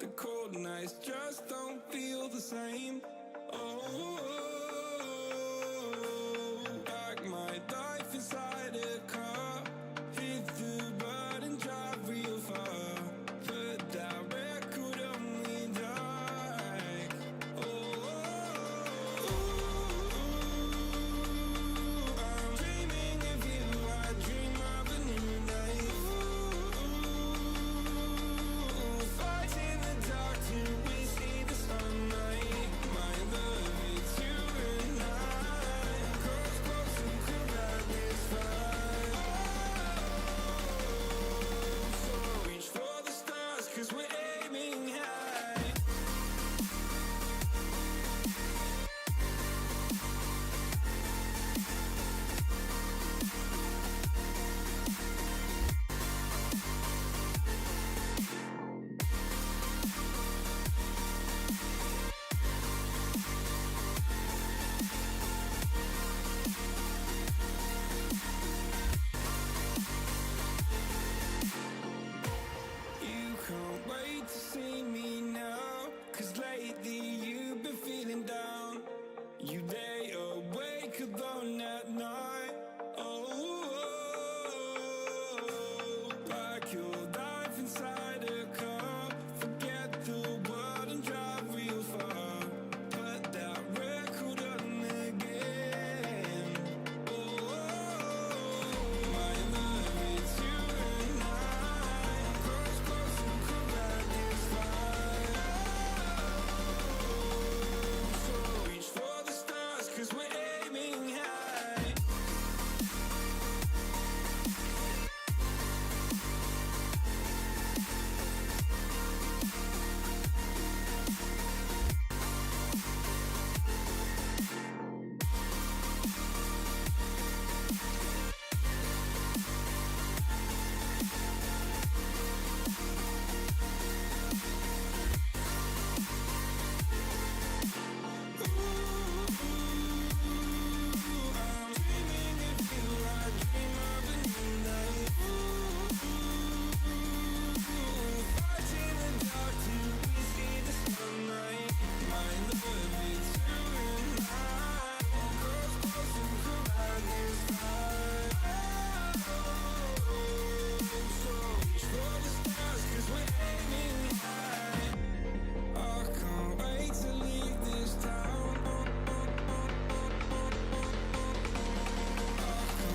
the cold nights just don't feel the same. Oh, like my life inside a car, hit the button, drive real far, but that record on me like, I'm dreaming of you, I dream of a new life. Fight in the dark till we see the sunlight. My love, it's you and I. Close, close and could ride this fire. So reach for the stars, 'cause we're aiming high. You can't wait to see me now, 'cause lately you've been feeling down. You lay awake alone at night. Oh, like your life inside a car. Forget the world and drive real far. Put that record on again. Oh, my love, it's you and I. Close, close and could ride this fire. So reach for the stars, 'cause we're aiming high. I'm dreaming of you, I dream of a new life. Fight in the dark till we see the sunlight. My love, it's you and I. Close, close and could ride this fire. So reach for the stars, 'cause we're aiming high. I can't wait to leave this town.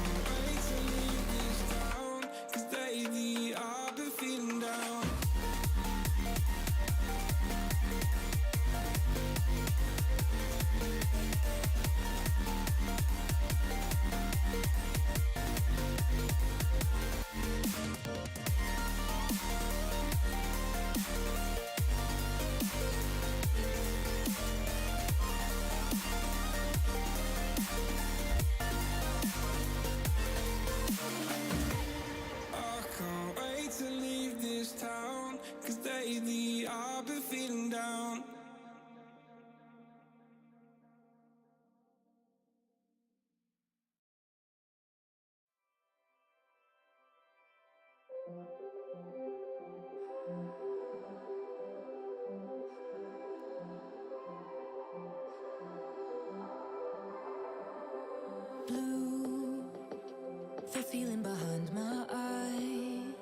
Can't wait to leave this town, 'cause lately I've been feeling down. I can't wait to leave this town, 'cause lately I've been feeling down. Blue, the feeling behind my eyes.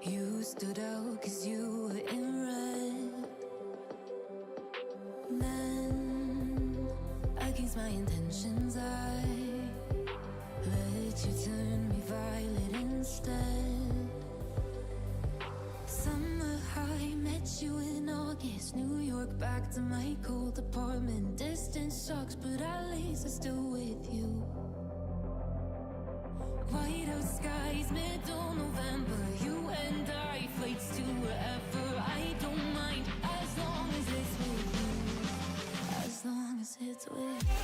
You stood out 'cause you were in red. Men against my intentions, I let you turn me violet instead. Summer high, met you in August. New York, back to my cold apartment. Distance sucks, but at least I'm still with you. White out skies, middle November. You and I, flights to wherever. I don't mind, as long as it's with you. As long as it's with you.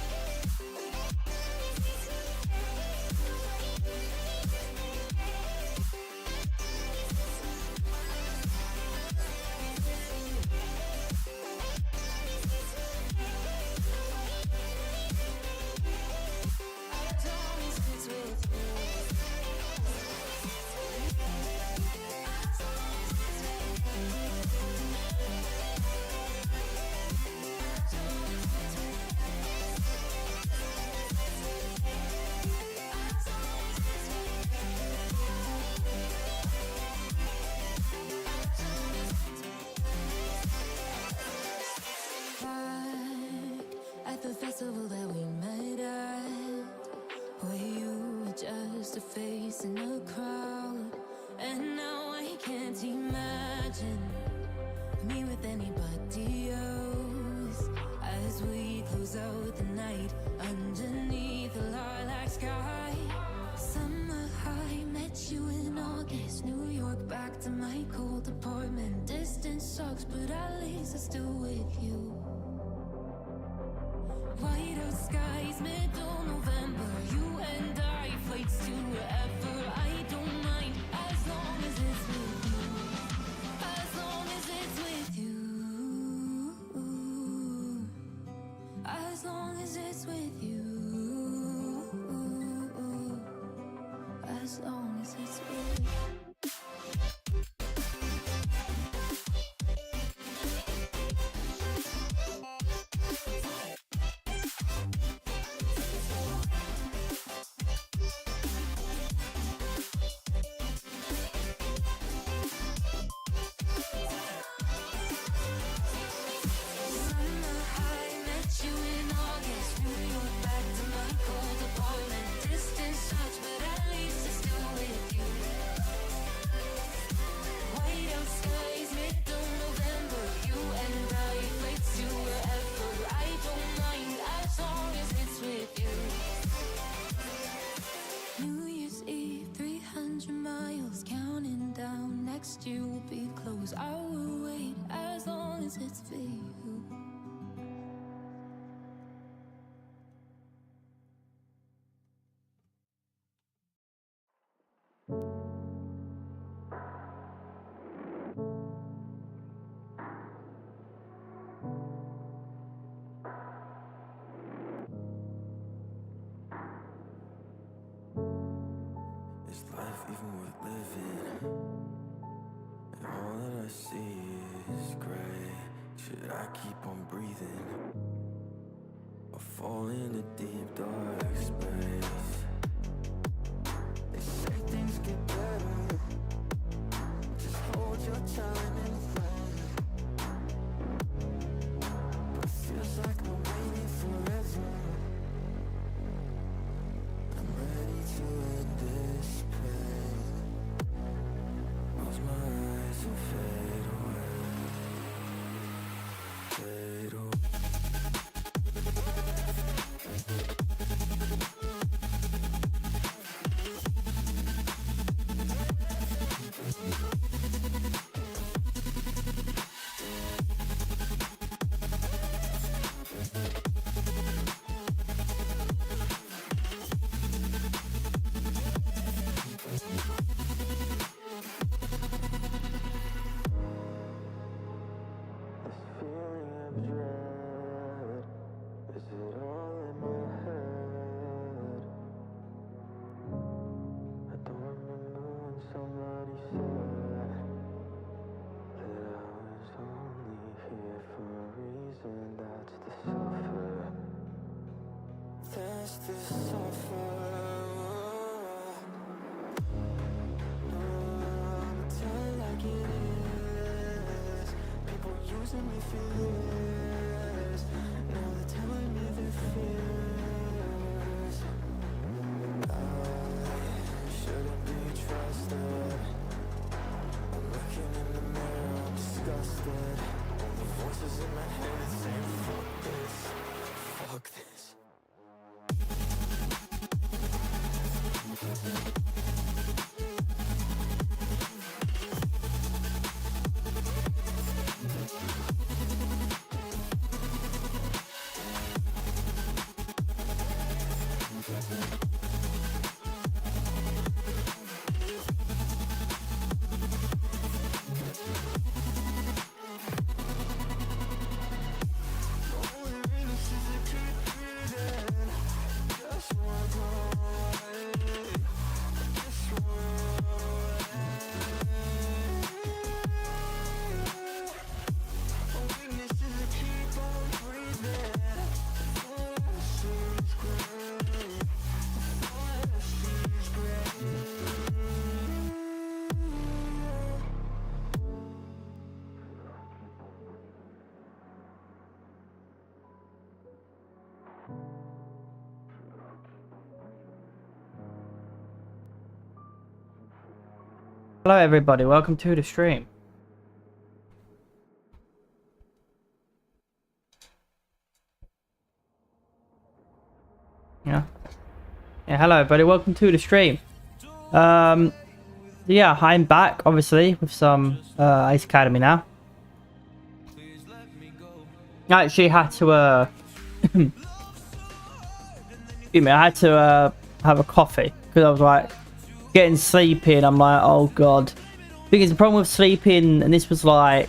As long as it's with sucks, but at least I'm still with you. White out skies, middle November. You and I, flights to wherever. I don't mind as long as it's with you. As long as it's with you. As long as it's with you. As long as it's with you. Next year will be close. I will wait as long as it's for you. Is life even worth living? All that I see is gray. Should I keep on breathing or fall in a deep dark space? They say things get better. Just hold your time and pray. But it feels like I'm waiting forever. I'm ready to end this pain. Close my eyes and fade away. Fade away. This feeling of dread, is it all in my head? I don't remember when somebody said that I was only here for a reason. That's to suffer. That's to suffer. I'ma tell it like it is. People using me for years. Now they're telling me their fears. I shouldn't be trusted. I'm looking in the mirror, I'm disgusted. The voices in my head saying fuck this, fuck this. Hello everybody, welcome to the stream. Yeah, hello everybody, welcome to the stream. Yeah, I'm back obviously with some Ice Academy now. I actually had to excuse me, I had to have a coffee because I was like getting sleepy and I'm like, oh god. Because the problem with sleeping, and this was like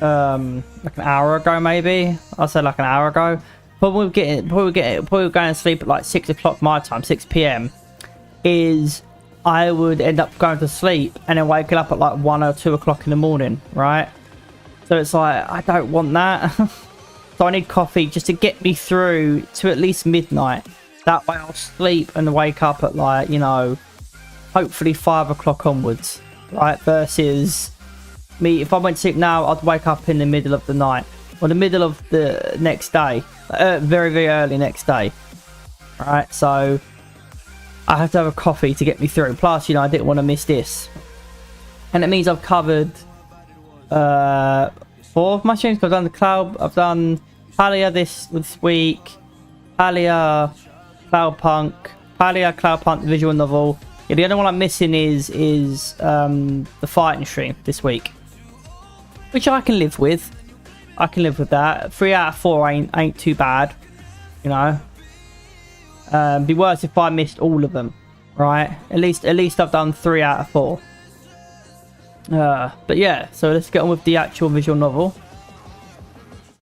an hour ago maybe. I'll say like an hour ago. Probably going to sleep at like 6 o'clock my time, 6 p.m. is I would end up going to sleep and then waking up at like 1 or 2 o'clock in the morning, right? So it's like, I don't want that. So I need coffee just to get me through to at least midnight. That way I'll sleep and wake up at like, you know, hopefully 5 o'clock onwards, right? Versus me, if I went to sleep now, I'd wake up in the middle of the night or the middle of the next day, very, very early next day, right? So I have to have a coffee to get me through. Plus, you know, I didn't want to miss this. And it means I've covered 4 of my streams. I've done the cloud, I've done Palia this week, Palia, Cloudpunk, the visual novel. Yeah, the only one I'm missing is the fighting stream this week, which I can live with. I can live with that. 3 out of 4 ain't too bad, you know. Be worse if I missed all of them, right? At least I've done 3 out of 4. But yeah, so let's get on with the actual visual novel,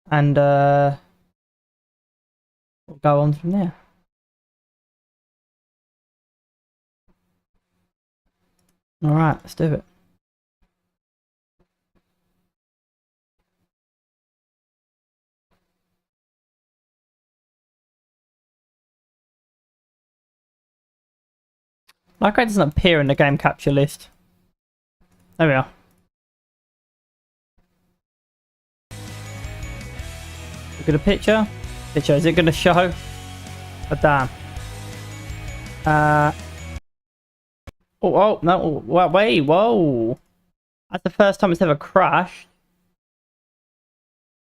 and we'll go on from there. All right, let's do it. Like it doesn't appear in the game capture list. There we are. Look at the picture. Is it going to show? Oh damn. Oh no! Wait! Whoa! That's the first time it's ever crashed.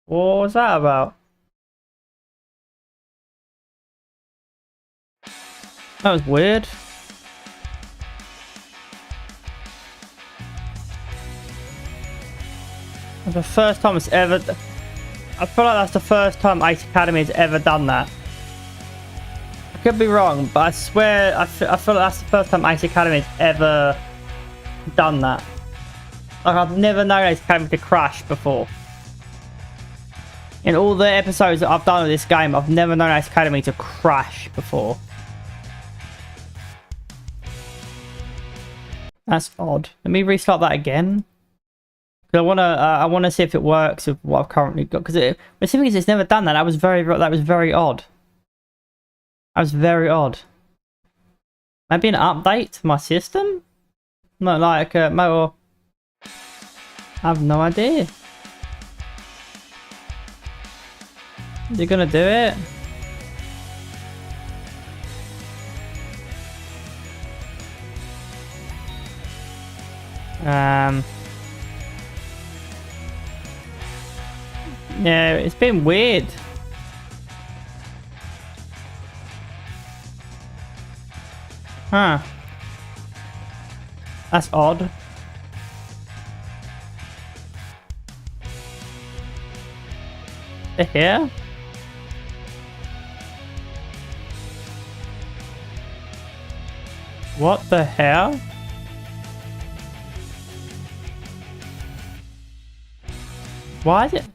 What was that about? That was weird. That's the first time it's ever... I feel like that's the first time Ace Academy has ever done that. I could be wrong, but I swear I feel like that's the first time Ace Academy has ever done that. Like, I've never known Ace Academy to crash before. In all the episodes that I've done of this game, I've never known Ace Academy to crash before. That's odd. Let me restart that again. I wanna see if it works with what I've currently got, because the thing is, it's never done that. That was very odd. That was very odd. Maybe an update to my system? Not like more. I have no idea. Is it gonna do it? Yeah, it's been weird. Huh. That's odd. The hell? What the hell? Why is it?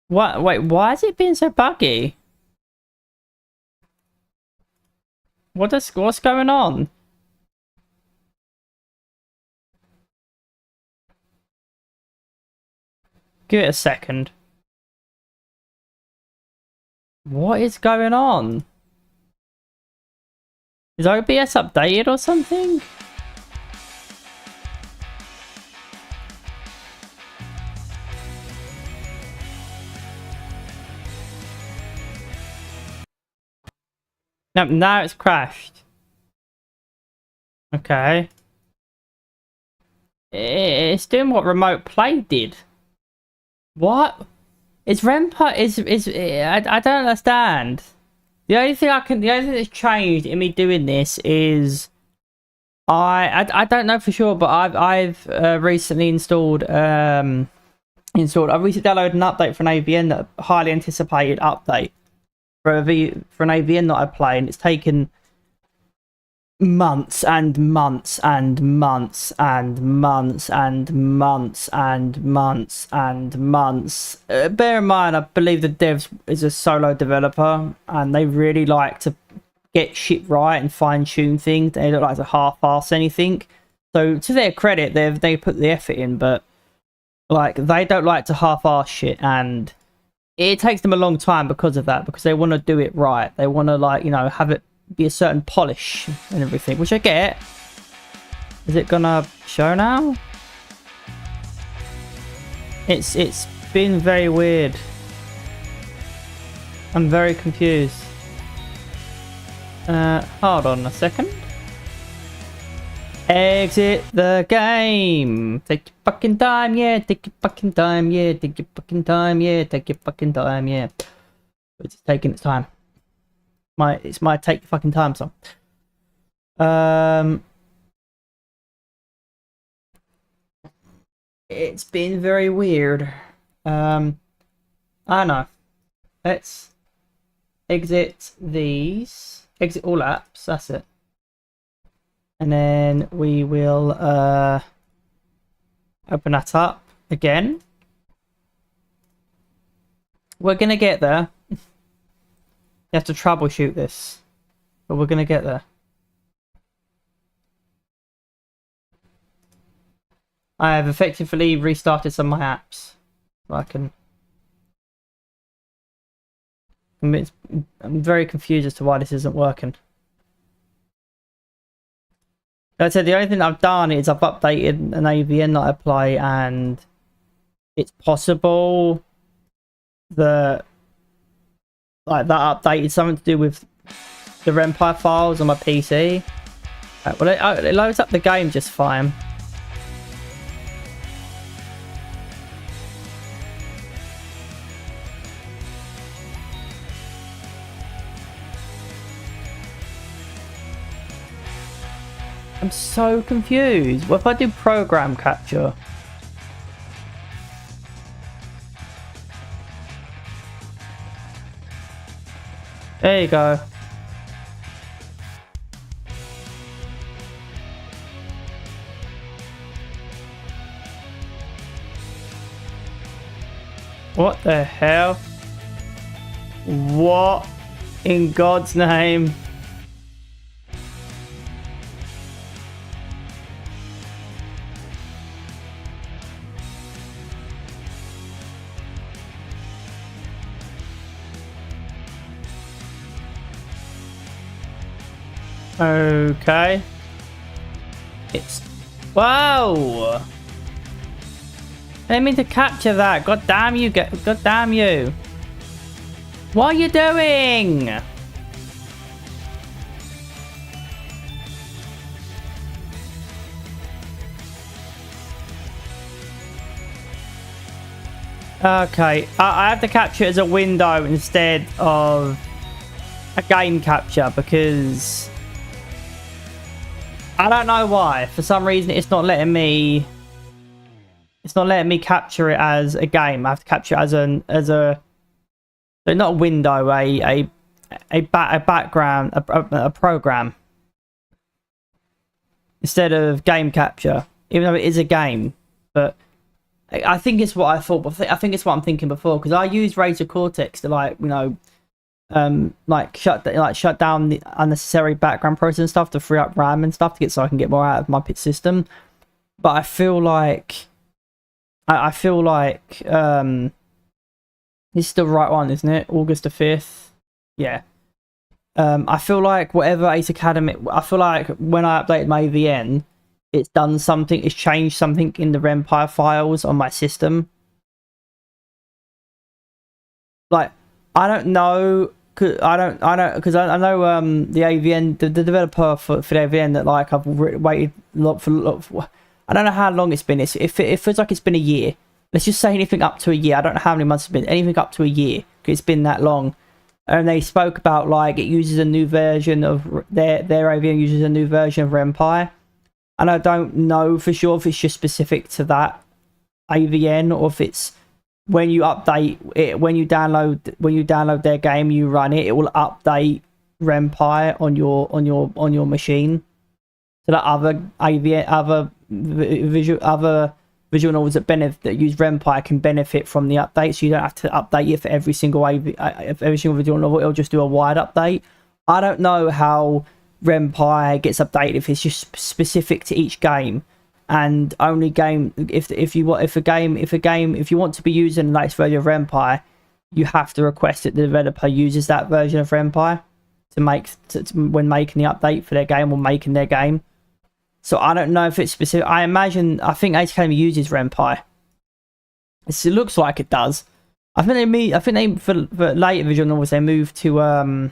What? Wait, why is it being so buggy? What's going on? Give it a second. What is going on? Is OBS updated or something? No, now it's crashed. Okay. It's doing what Remote Play did. What? Is Rempa I don't understand. The only thing that's changed in me doing this is I don't know for sure, but I've recently installed installed. I recently downloaded an update for an AVN, that highly anticipated update for for an AVN that I play, and it's taken months and months and months and months and months and months and months. Bear in mind, I believe the devs is a solo developer, and they really like to get shit right and fine tune things. They don't like to half-ass anything. So to their credit, they put the effort in, but like they don't like to half-ass shit, and it takes them a long time because of that, because they want to do it right. They want to, like, you know, have it be a certain polish and everything, which I get. Is it gonna show now? It's been very weird. I'm very confused. Hold on a second. Exit the game. Take your fucking time, yeah. Take your fucking time, yeah. Take your fucking time, yeah. Take your fucking time, yeah. It's taking its time. It's my take your fucking time song. It's been very weird. I don't know. Let's exit these. Exit all apps. That's it. And then we will open that up again. We're gonna get there. You have to troubleshoot this, but we're gonna get there. I have effectively restarted some of my apps. I can. I'm very confused as to why this isn't working. Like I said, the only thing I've done is I've updated an AVN that I play, and it's possible that, like, that update is something to do with the REMPI files on my PC. Well, it loads up the game just fine. I'm so confused. What if I do program capture? There you go. What the hell? What in God's name? Okay. It's... Wow! I didn't mean to capture that. God damn you. God damn you. What are you doing? Okay. I have to capture it as a window instead of a game capture, because I don't know why. For some reason, it's not letting me. It's not letting me capture it as a game. I have to capture it as a not a window, a background, a program, instead of game capture. Even though it is a game, but I think it's what I thought. I think it's what I'm thinking before, because I use Razor Cortex to, like, you know, like shut down the unnecessary background processing and stuff to free up RAM and stuff so I can get more out of my pit system. But I feel like this is the right one, isn't it? August the 5th. Yeah. I feel like whatever Ace Academy, I feel like when I updated my AVN, it's done something. It's changed something in the REMPI files on my system. Like, I don't know. Because I know the AVN, the developer for the AVN that, like, I've waited for. I don't know how long it's been. It feels like it's been a year. Let's just say anything up to a year. I don't know how many months it's been. Anything up to a year, because it's been that long. And they spoke about, like, it uses a new version of their AVN uses a new version of REMPI, and I don't know for sure if it's just specific to that AVN or if it's when you update it, when you download their game, you run it, it will update RenPy on your machine, so that other visual novels that use RenPy can benefit from the update. So you don't have to update it for every single visual novel. It'll just do a wide update. I don't know how RenPy gets updated, if it's just specific to each game, and only game if you want to be using the latest version of RenPy, you have to request that the developer uses that version of RenPy when making the update for their game or making their game. So I don't know if it's specific. I think Ace Academy uses RenPy. It looks like it does. I think they for later visual novels they moved to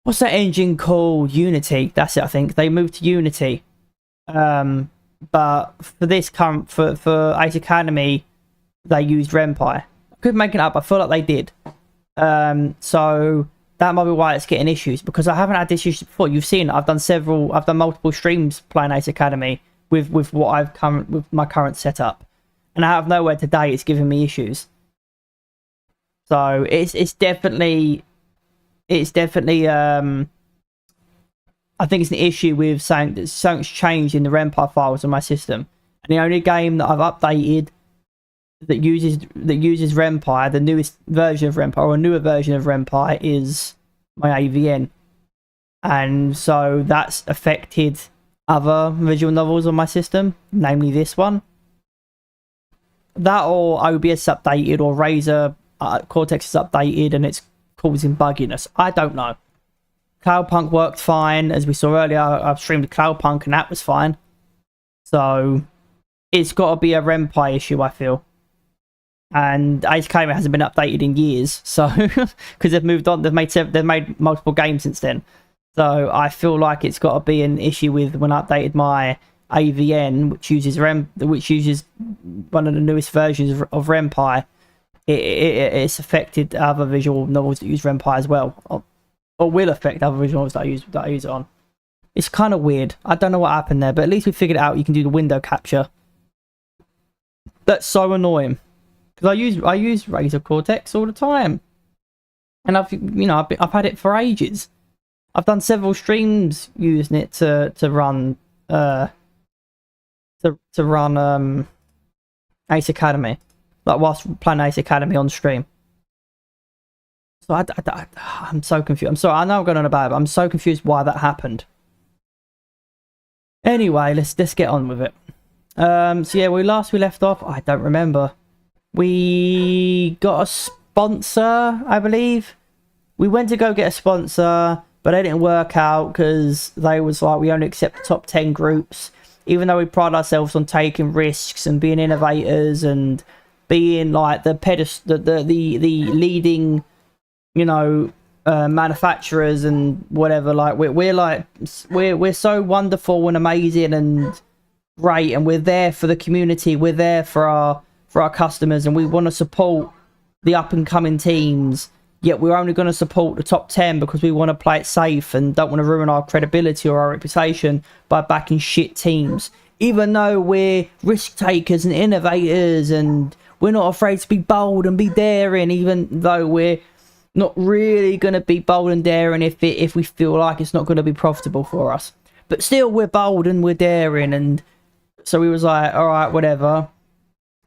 what's that engine called? Unity. That's it. I think they moved to Unity. But for this current for Ace Academy, they used RenPy. I could make it up. I feel like they did. So that might be why it's getting issues, because I haven't had issues before. You've seen I've done multiple streams playing Ace Academy with with my current setup, and out of nowhere today it's giving me issues. So it's definitely I think it's an issue with something's changed in the RenPy files on my system, and the only game that I've updated that uses RenPy, the newest version of RenPy or a newer version of RenPy, is my AVN, and so that's affected other visual novels on my system, namely this one. That or OBS updated, or Razer Cortex is updated and it's causing bugginess. I don't know. Cloudpunk worked fine, as we saw earlier. I've streamed Cloudpunk and that was fine. So it's got to be a RenPy issue, I feel. And Ace Academy hasn't been updated in years, so because they've moved on, they've made multiple games since then. So I feel like it's got to be an issue with when I updated my AVN, which uses one of the newest versions of RenPy. It's affected other visual novels that use RenPy as well, or will affect other visual novels that I use it on. It's kind of weird. I don't know what happened there, but at least we figured it out. You can do the window capture. That's so annoying, because I use Razer Cortex all the time, and I've had it for ages. I've done several streams using it to run Ace Academy, like whilst playing Ace Academy on stream. So I'm so confused. I'm sorry, I know I'm going on about it, but I'm so confused why that happened. Anyway, let's get on with it. So yeah, we left off, I don't remember. We got a sponsor, I believe. We went to go get a sponsor, but they didn't work out because they was like, we only accept the top 10 groups. Even though we pride ourselves on taking risks and being innovators and being like the leading, manufacturers and whatever, like we're so wonderful and amazing and great, and we're there for the community, we're there for our customers, and we want to support the up and coming teams. Yet we're only going to support the top 10 because we want to play it safe and don't want to ruin our credibility or our reputation by backing shit teams. Even though we're risk takers and innovators and we're not afraid to be bold and be daring, even though we're not really going to be bold and daring if we feel like it's not going to be profitable for us. But still, we're bold and we're daring, and so we was like, all right, whatever.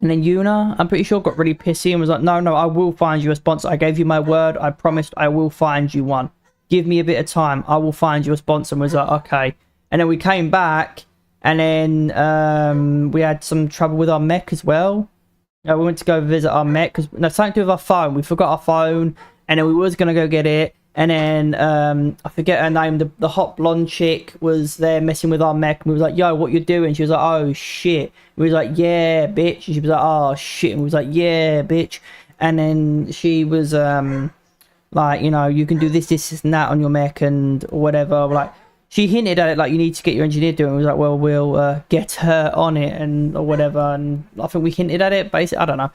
And then Yuna, I'm pretty sure, got really pissy and was like, no, I will find you a sponsor. I gave you my word. I promised I will find you one. Give me a bit of time. I will find you a sponsor. And was like, okay. And then we came back, and then we had some trouble with our mech as well. We went to go visit our mech because something to do with our phone. We forgot our phone, and then we was going to go get it. And then I forget her name. The hot blonde chick was there messing with our mech, and we was like, yo, what you doing? She was like, oh shit. We was like, yeah, bitch. And she was like, oh shit. And we was like, yeah, bitch. And then she was like, you can do this and that on your mech and whatever. Like, she hinted at it, like, you need to get your engineer doing. We was like, well, we'll get her on it and or whatever. And I think we hinted at it, basically. I don't know.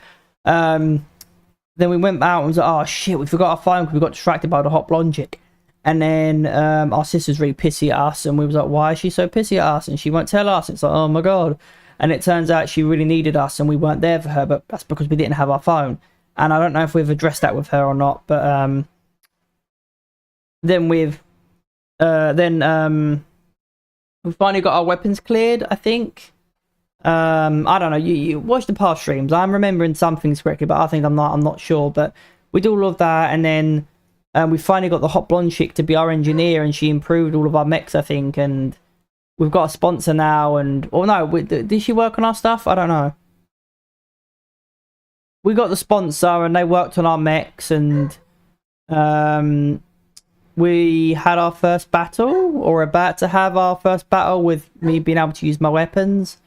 Then we went out and was like, oh shit, we forgot our phone because we got distracted by the hot blonde chick. And then our sister's really pissy at us, and we was like, why is she so pissy at us? And she won't tell us. It's like, oh my god. and it turns out she really needed us and we weren't there for her, but that's because we didn't have our phone. And I don't know if we've addressed that with her or not, but then we finally got our weapons cleared, I think. I don't know, you watch the past streams. I'm remembering some things correctly, but I think I'm not sure. But we did all of that, and then we finally got the hot blonde chick to be our engineer, and she improved all of our mechs, I think. And we've got a sponsor now, and did she work on our stuff? I don't know. We got the sponsor, and they worked on our mechs, and we had our first battle, or about to have our first battle, with me being able to use my weapons.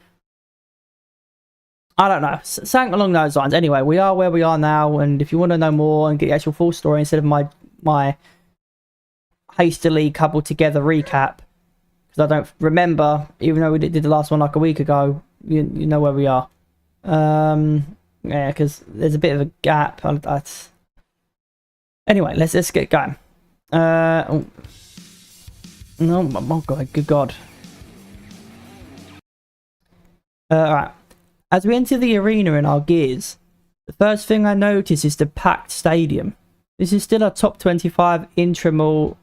I don't know, something along those lines. Anyway, we are where we are now, and if you want to know more and get the actual full story instead of my hastily coupled together recap, because I don't remember, even though we did the last one like a week ago, you know where we are. Yeah, because there's a bit of a gap. Anyway, let's get going. Oh my god, good god. Alright. As we enter the arena in our gears, the first thing I notice is the packed stadium. This is still a top 25 intramural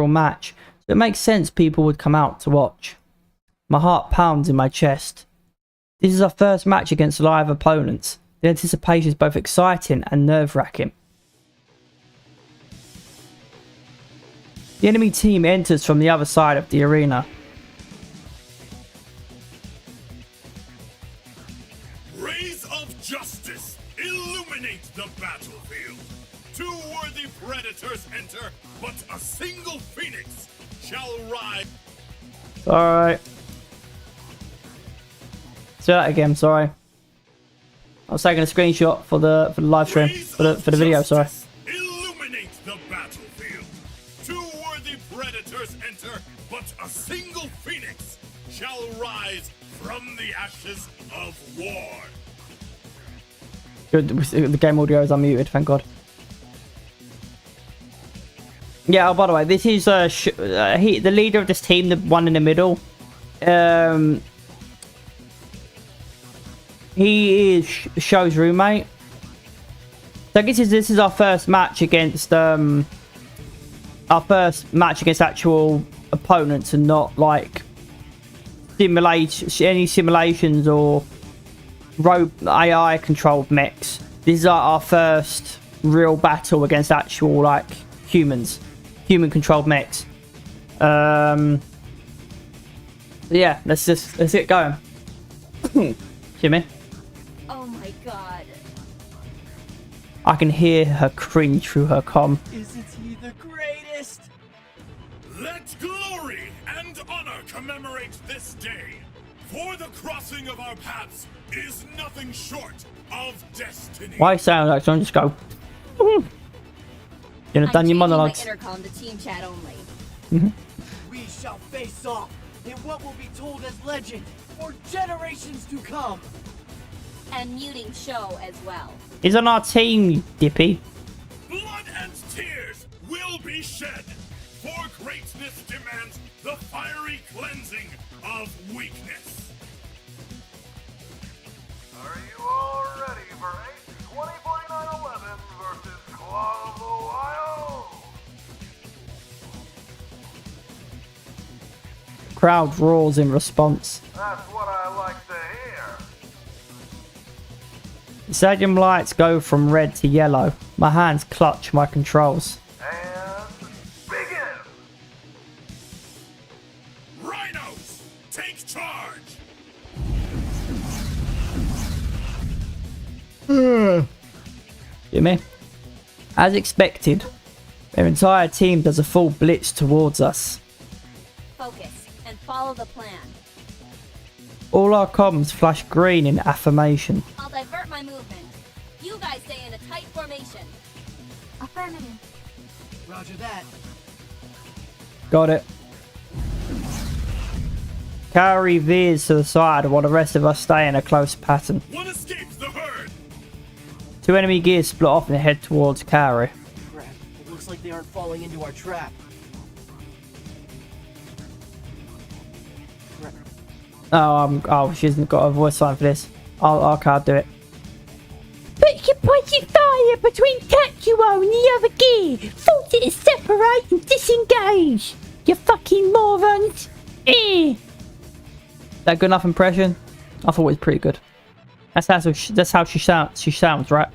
match, so it makes sense people would come out to watch. My heart pounds in my chest. This is our first match against live opponents. The anticipation is both exciting and nerve-wracking. The enemy team enters from the other side of the arena. Rays of justice illuminate the battlefield. 2 worthy predators enter, but a single phoenix shall rise. Alright. Say that again, sorry. I was taking a screenshot for the live stream, for the video, sorry. Illuminate the battlefield. 2 worthy predators enter, but a single phoenix shall rise from the ashes of war. Good, the game audio is unmuted, thank god. Yeah, oh, by the way, this is the leader of this team, the one in the middle. He is Show's roommate. So I guess this is our first match against actual opponents, and not like any simulations or AI controlled mechs. This is our first real battle against actual like human controlled mechs. Yeah, let's get going. Jimmy. Oh my god. I can hear her cringe through her comm. Isn't he the greatest? Let glory and honor commemorate this day. For the crossing of our paths is nothing short of destiny. Why sound like someone just go? You know, done your monologues. My intercom to team chat only. We shall face off in what will be told as legend for generations to come. And muting show as well. He's on our team, you dippy. Blood and tears will be shed. For greatness demands the fiery cleansing of weakness. Are you all ready for 8/20/49/11 versus Claw of Ohio? Crowd roars in response. That's what I like to hear. The stadium lights go from red to yellow. My hands clutch my controls. And begin! Rhinos, take charge! Jimmy? As expected, their entire team does a full blitz towards us. Focus and follow the plan. All our comms flash green in affirmation. I'll divert my movement. You guys stay in a tight formation. Affirmative. Roger that. Got it. Carrie veers to the side while the rest of us stay in a close pattern. One escapes the herd! 2 enemy gears split off and head towards Carrie. Crap. It looks like they aren't falling into our trap. Crap. Oh, she hasn't got a voice line for this. I can't do it. Put your pointy fire between Tatsuo and the other gear. Force it to separate and disengage. You fucking morons. That good enough impression? I thought it was pretty good. That's how she sounds. She sounds, right?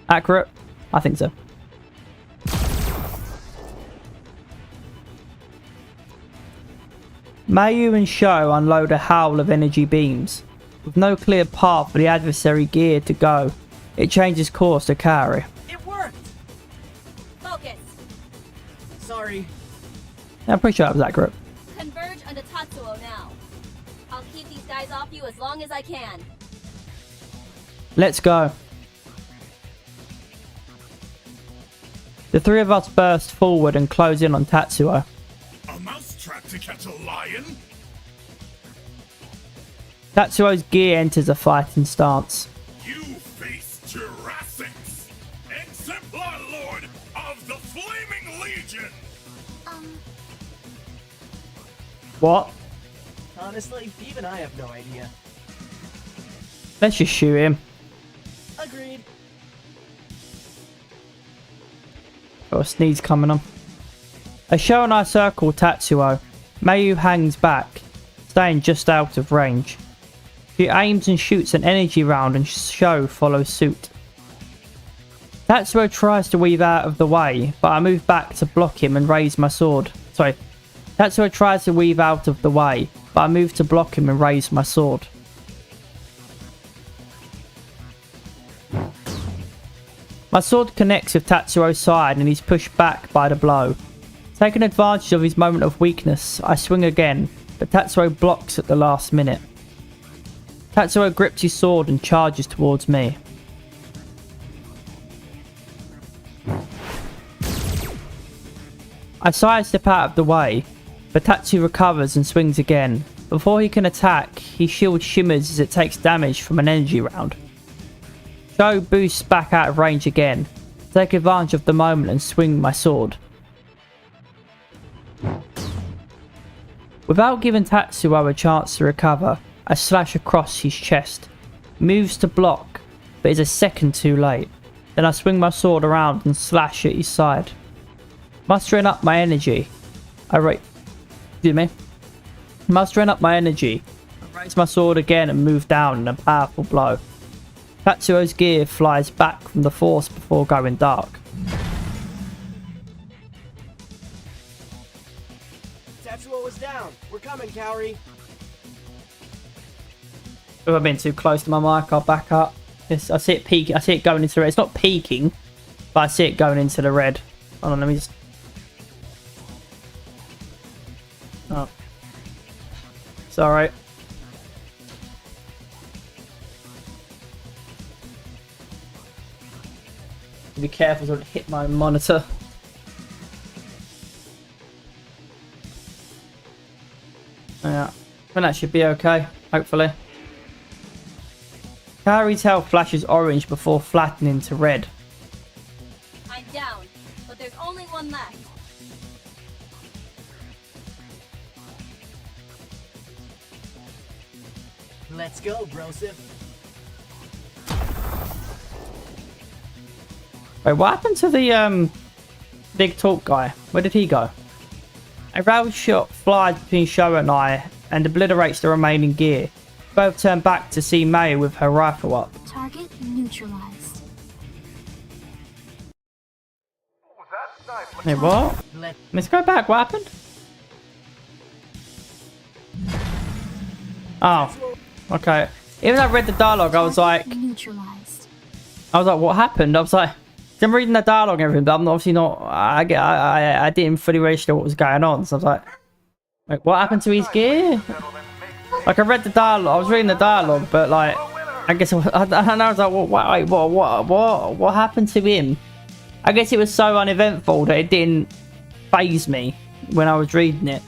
Accurate? I think so. Mayu and Sho unload a howl of energy beams. With no clear path for the adversary gear to go, it changes course to Kaori. It worked! Focus. Sorry. I'm pretty sure that was accurate. Converge onto Tatsuo now. I'll keep these guys off you as long as I can. Let's go. The three of us burst forward and close in on Tatsuo. A mousetrap to catch a lion? Tatsuo's gear enters a fighting stance. You face Jurassics, exemplar lord of the Flaming Legion! What? Honestly, even I have no idea. Let's just shoot him. Agreed. Got a sneeze coming on. As Sho and I circle Tatsuo, Mayu hangs back, staying just out of range. She aims and shoots an energy round and Sho follows suit. Tatsuo tries to weave out of the way, but I move back to block him and raise my sword. Tatsuo tries to weave out of the way, but I move to block him and raise my sword. My sword connects with Tatsuo's side and he's pushed back by the blow. Taking advantage of his moment of weakness, I swing again, but Tatsuo blocks at the last minute. Tatsuo grips his sword and charges towards me. I sidestep out of the way, but Tatsuo recovers and swings again. Before he can attack, his shield shimmers as it takes damage from an energy round. Sho boosts back out of range again. Take advantage of the moment and swing my sword. Without giving Tatsuo a chance to recover, I slash across his chest. He moves to block, but is a second too late. Then I swing my sword around and slash at his side. Mustering up my energy, I raise my sword again and move down in a powerful blow. Tatsuo's gear flies back from the force before going dark. Tatsuo was down. We're coming, Kaori. If I've been too close to my mic, I'll back up. I see it peeking. I see it going into the red. It's not peeking, but I see it going into the red. Hold on, let me just... Oh. It's alright. Be careful so I don't hit my monitor. Yeah, but that should be okay, hopefully. Kaori's health flashes orange before flattening to red. I'm down, but there's only one left. Let's go, Brosif. Wait, what happened to the big talk guy? Where did he go? A rail shot flies between Sho and I and obliterates the remaining gear. Both turn back to see May with her rifle up. Target neutralized. Ooh, that's nice. Wait, what? Let's go back. What happened? Oh, okay. Even though I read the dialogue, I was like, Neutralized. what happened? I was like, I'm reading the dialogue and everything, but I'm obviously not. I didn't fully register what was going on, so I was like, wait, what happened to his gear? Like I read the dialogue, I was reading the dialogue, but like, I guess I was like, what happened to him? I guess it was so uneventful that it didn't faze me when I was reading it.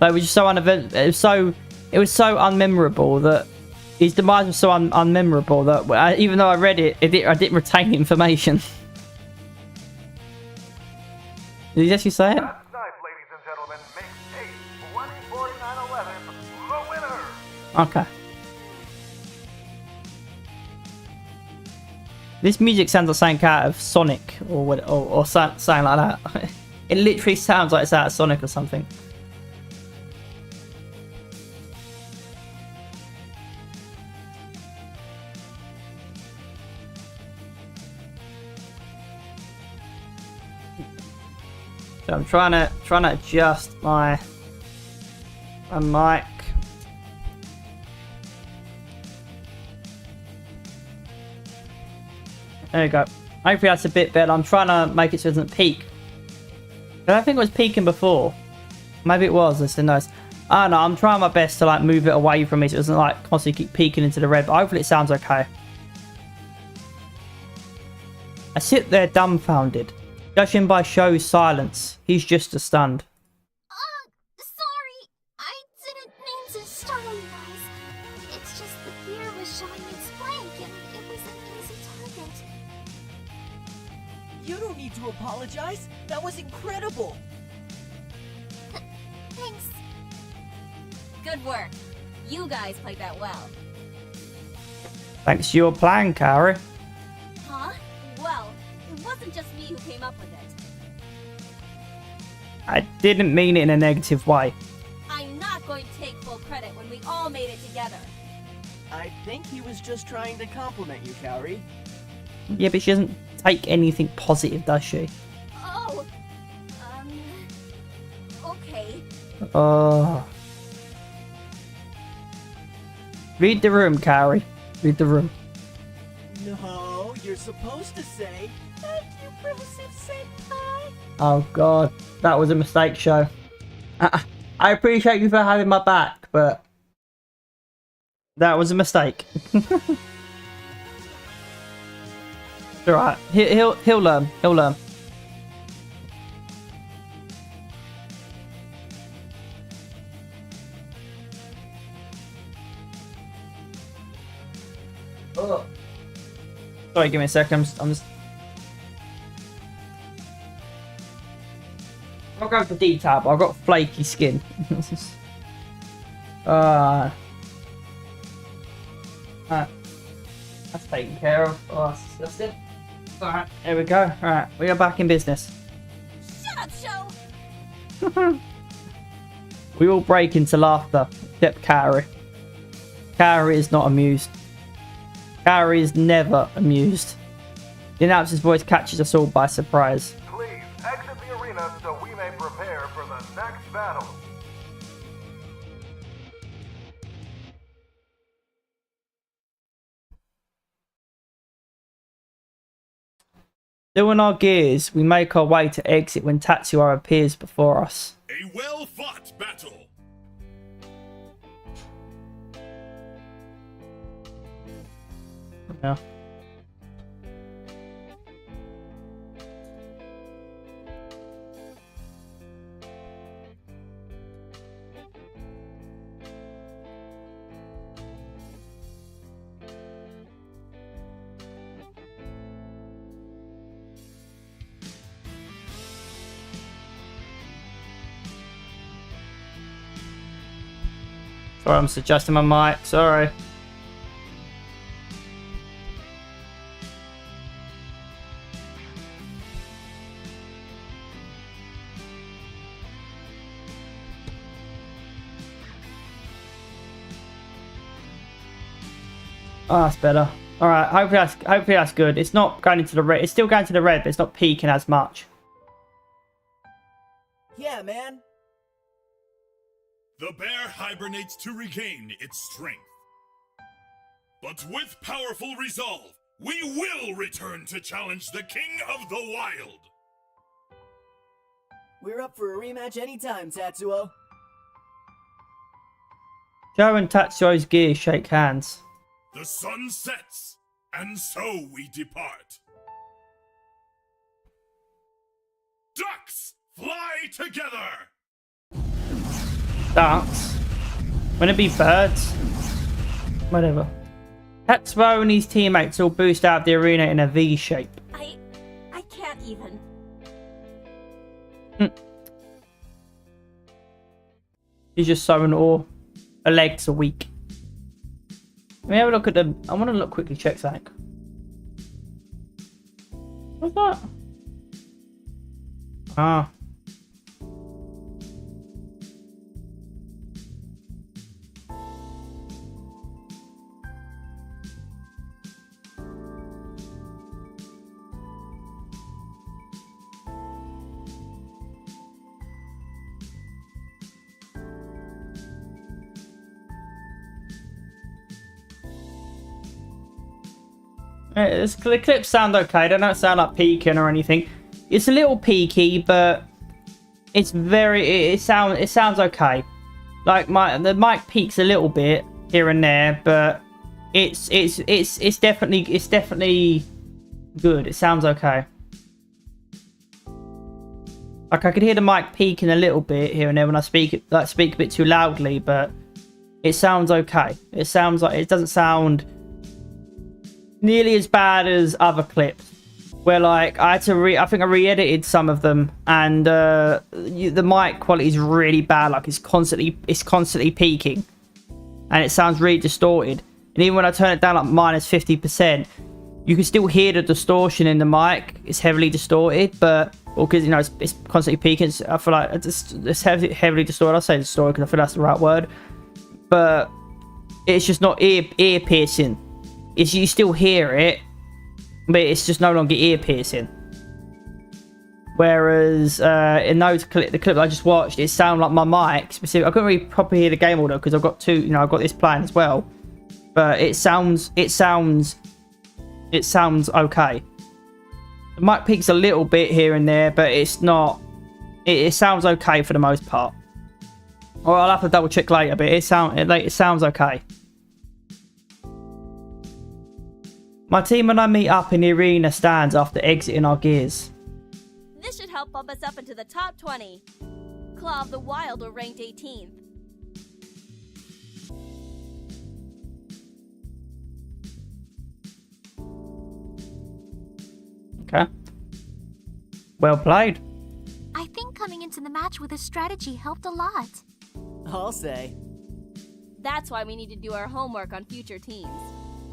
Like, it was just so uneventful. It was so unmemorable that his demise was so unmemorable that even though I read it, I didn't retain information. Did he actually say it? That's nice, ladies and gentlemen. Make 8, 20, 49, 11, the winner. Okay. This music sounds like something out of Sonic or something like that. It literally sounds like it's out of Sonic or something. So I'm trying to adjust my mic. There we go. Hopefully that's a bit better. I'm trying to make it so it doesn't peak. I don't think it was peaking before. Maybe it was. It's nice. I don't know. I'm trying my best to like move it away from me so it doesn't like constantly keep peaking into the red. But hopefully it sounds okay. I sit there dumbfounded. Judging by Show's silence, he's just as stunned. Sorry. I didn't mean to startle you guys. It's just the gear was showing its blank and it was an easy target. You don't need to apologize. That was incredible. Thanks. Good work. You guys played that well. Thanks to your plan, Kaori. Huh? Well, it wasn't just me who came up with it. I didn't mean it in a negative way. I'm not going to take full credit when we all made it together. I think he was just trying to compliment you, Kaori. Yeah, but she doesn't take anything positive, does she? Oh, okay. Oh. Read the room, Kaori. Read the room. No, you're supposed to say, "Thank you, Elusive-senpai." Oh god, that was a mistake, Show. I appreciate you for having my back, but that was a mistake. It's alright. He'll learn. He'll learn. Oh. Sorry, give me a second. I'm just. I'll go for detail, but I've got flaky skin. Alright. That's taken care of. Oh, that's disgusting. Alright, there we go. Alright, we are back in business. Shut up, Show! We all break into laughter, except Kaori. Kaori is not amused. Kaori is never amused. The announcer's voice catches us all by surprise. Please exit the arena so we may prepare for the next battle. Still in our gears, we make our way to exit when Tatsuo appears before us. A well-fought battle. Yeah. Sorry, I'm just adjusting my mic. Sorry. Oh, that's better. All right, hopefully that's good. It's not going into the red. It's still going to the red, but it's not peaking as much. Yeah, man. The bear hibernates to regain its strength. But with powerful resolve, we will return to challenge the King of the Wild. We're up for a rematch anytime, Tatsuo. Joe and Tatsuo's gear shake hands. The sun sets, and so we depart. Ducks fly together! Ducks? Wouldn't it be birds? Whatever. Tatsuo and his teammates all boost out of the arena in a V shape. I can't even. He's just so in awe. Her legs are weak. Let me have a look at the... I want to look quickly, check something. What's that? Ah. The clips sound okay. They don't sound like peaking or anything. It's a little peaky, but it's very. It sounds okay. Like the mic peaks a little bit here and there, but it's definitely good. It sounds okay. Like I could hear the mic peaking a little bit here and there when I speak a bit too loudly, but it sounds okay. It sounds like it doesn't sound nearly as bad as other clips where like I had to I think I re-edited some of them, and the mic quality is really bad. Like it's constantly peaking and it sounds really distorted, and even when I turn it down like minus 50%, you can still hear the distortion in the mic. It's heavily distorted, but because you know it's constantly peaking, I feel like it's heavily distorted. I'll say distorted because I feel that's the right word, but it's just not ear piercing. It's you still hear it, but it's just no longer ear piercing. Whereas in the clip I just watched, it sounded like my mic specific. I couldn't really properly hear the game audio because I've got two. You know, I've got this playing as well, but it sounds okay. The mic peaks a little bit here and there, but it's not. It sounds okay for the most part. Or I'll have to double check later, but it sounds okay. My team and I meet up in the arena stands after exiting our gears. This should help bump us up into the top 20. Claw of the Wild were ranked 18th. Okay. Well played. I think coming into the match with a strategy helped a lot. I'll say. That's why we need to do our homework on future teams.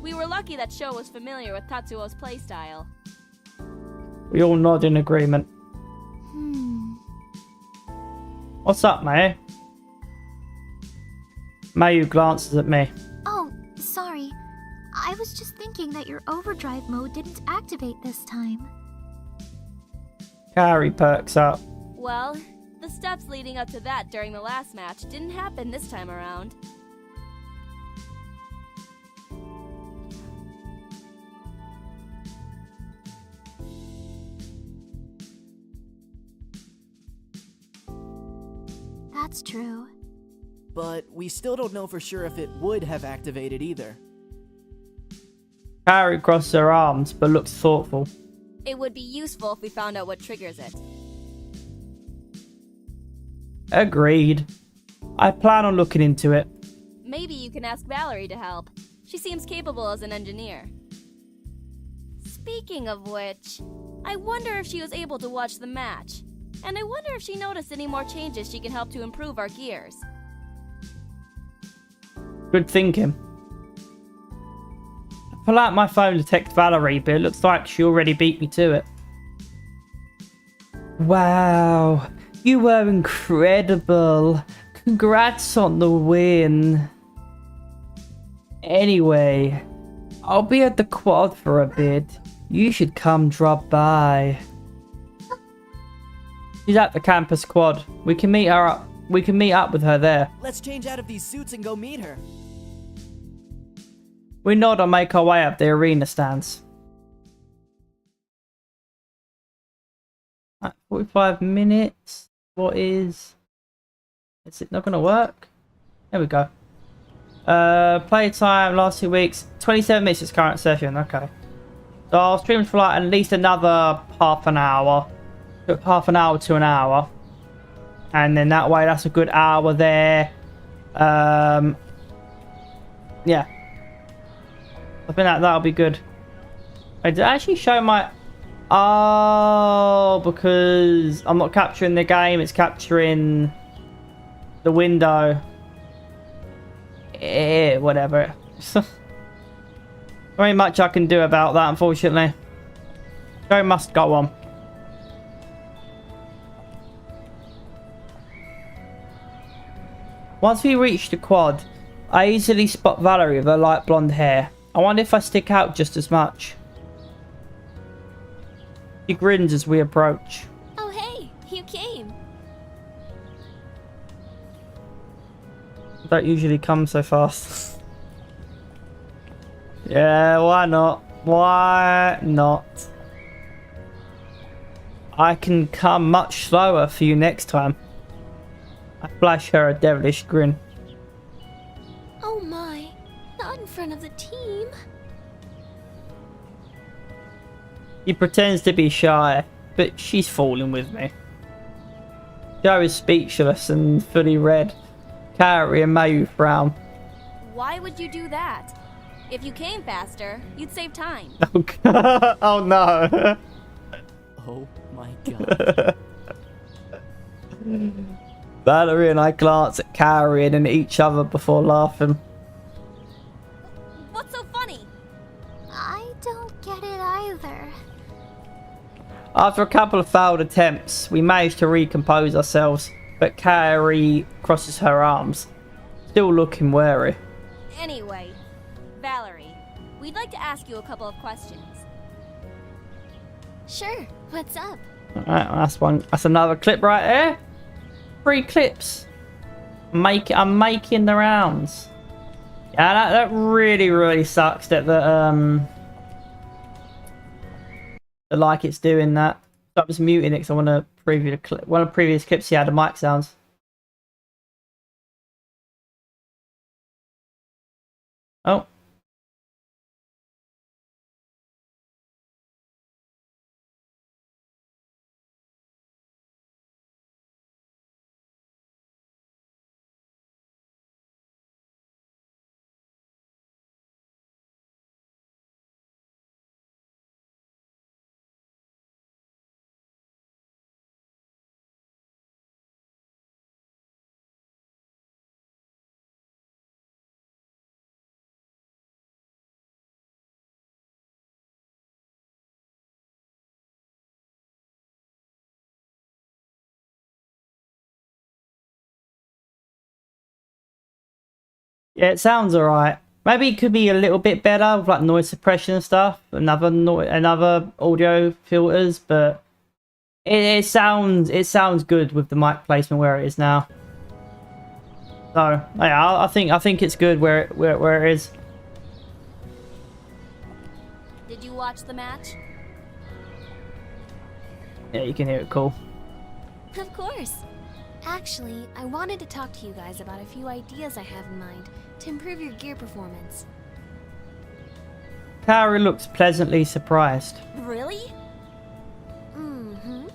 We were lucky that Sho was familiar with Tatsuo's playstyle. We all nod in agreement. What's up, May? Mayu glances at me. Oh, sorry. I was just thinking that your overdrive mode didn't activate this time. Carrie perks up. Well, the steps leading up to that during the last match didn't happen this time around. That's true. But we still don't know for sure if it would have activated either. Carrie crosses her arms but looks thoughtful. It would be useful if we found out what triggers it. Agreed. I plan on looking into it. Maybe you can ask Valerie to help. She seems capable as an engineer. Speaking of which, I wonder if she was able to watch the match. And I wonder if she noticed any more changes she can help to improve our gears. Good thinking. I pull out my phone to text Valerie, but it looks like she already beat me to it. Wow, you were incredible. Congrats on the win. Anyway, I'll be at the quad for a bit. You should come drop by. She's at the campus quad. We can meet her up. We can meet up with her there. Let's change out of these suits and go meet her. We nod and make our way up the arena stands. 45 minutes. What is it not gonna work? There we go. Playtime last 2 weeks. 27 minutes is current session. Okay. So I'll stream for like at least another half an hour. Half an hour to an hour, and then that way that's a good hour there. Yeah, I think that'll be good. Wait, did it actually show my... Oh, because I'm not capturing the game, it's capturing the window. Whatever. Not really much I can do about that, unfortunately. Show must go on. Once we reach the quad, I easily spot Valerie with her light blonde hair. I wonder if I stick out just as much. She grins as we approach. Oh hey, you came. Don't usually come so fast. Yeah, why not? Why not? I can come much slower for you next time. I flash her a devilish grin. Oh my, not in front of the team. He pretends to be shy, but she's falling with me. Joe is speechless and fully red. Carrie and Mayu frown. Why would you do that? If you came faster, you'd save time. Oh, God. Oh no. Oh my god. Valerie and I glance at Carrie and then at each other before laughing. What's so funny? I don't get it either. After a couple of failed attempts, we manage to recompose ourselves, but Carrie crosses her arms, still looking wary. Anyway, Valerie, we'd like to ask you a couple of questions. Sure, what's up? Alright, that's one. That's another clip right there. 3 clips. I'm making the rounds. Yeah, that really sucks that like it's doing that. So I'm just muting it because I want to preview the clip. One of the previous clips he had the mic sounds. Oh. Yeah, it sounds alright. Maybe it could be a little bit better with like noise suppression and stuff, another audio filters, but it sounds good with the mic placement where it is now. So yeah, I think it's good where it is. Did you watch the match? Yeah, you can hear it cool. Of course. Actually, I wanted to talk to you guys about a few ideas I have in mind to improve your gear performance. Carrie looks pleasantly surprised. Really? Mm-hmm.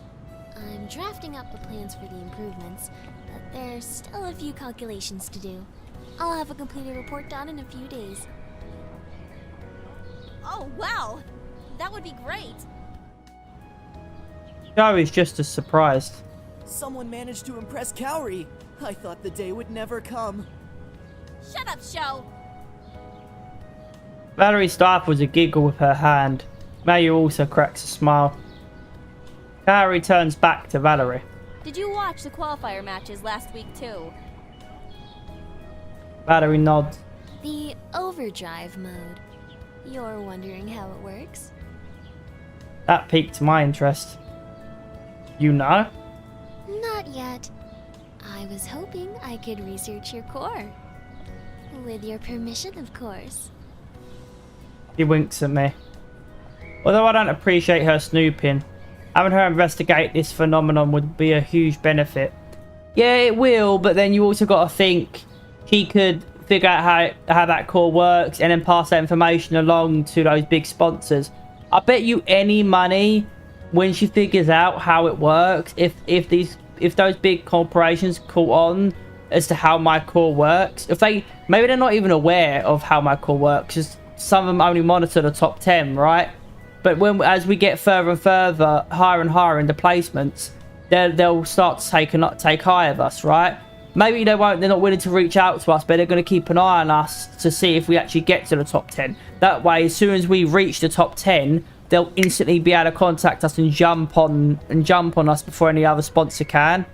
I'm drafting up the plans for the improvements, but there's still a few calculations to do. I'll have a completed report done in a few days. Oh, wow! That would be great! Joe is just as surprised. Someone managed to impress Cowrie. I thought the day would never come. Shut up, Show! Valerie stifles a giggle with her hand. Mayu also cracks a smile. Carrie turns back to Valerie. Did you watch the qualifier matches last week, too? Valerie nods. The overdrive mode. You're wondering how it works? That piqued my interest. You know? Not yet. I was hoping I could research your core. With your permission, of course. She winks at me. Although I don't appreciate her snooping, having her investigate this phenomenon would be a huge benefit. Yeah, it will, but then you also got to think she could figure out how that core works and then pass that information along to those big sponsors. I bet you any money when she figures out how it works, if those big corporations caught on as to how my core works, maybe they're not even aware of how my core works, just some of them only monitor the top 10, right? But as we get further and further, higher and higher in the placements, they'll start to take eye of us, right? Maybe they're not willing to reach out to us, but they're going to keep an eye on us to see if we actually get to the top 10. That way, as soon as we reach the top 10, they'll instantly be able to contact us and jump on us before any other sponsor can.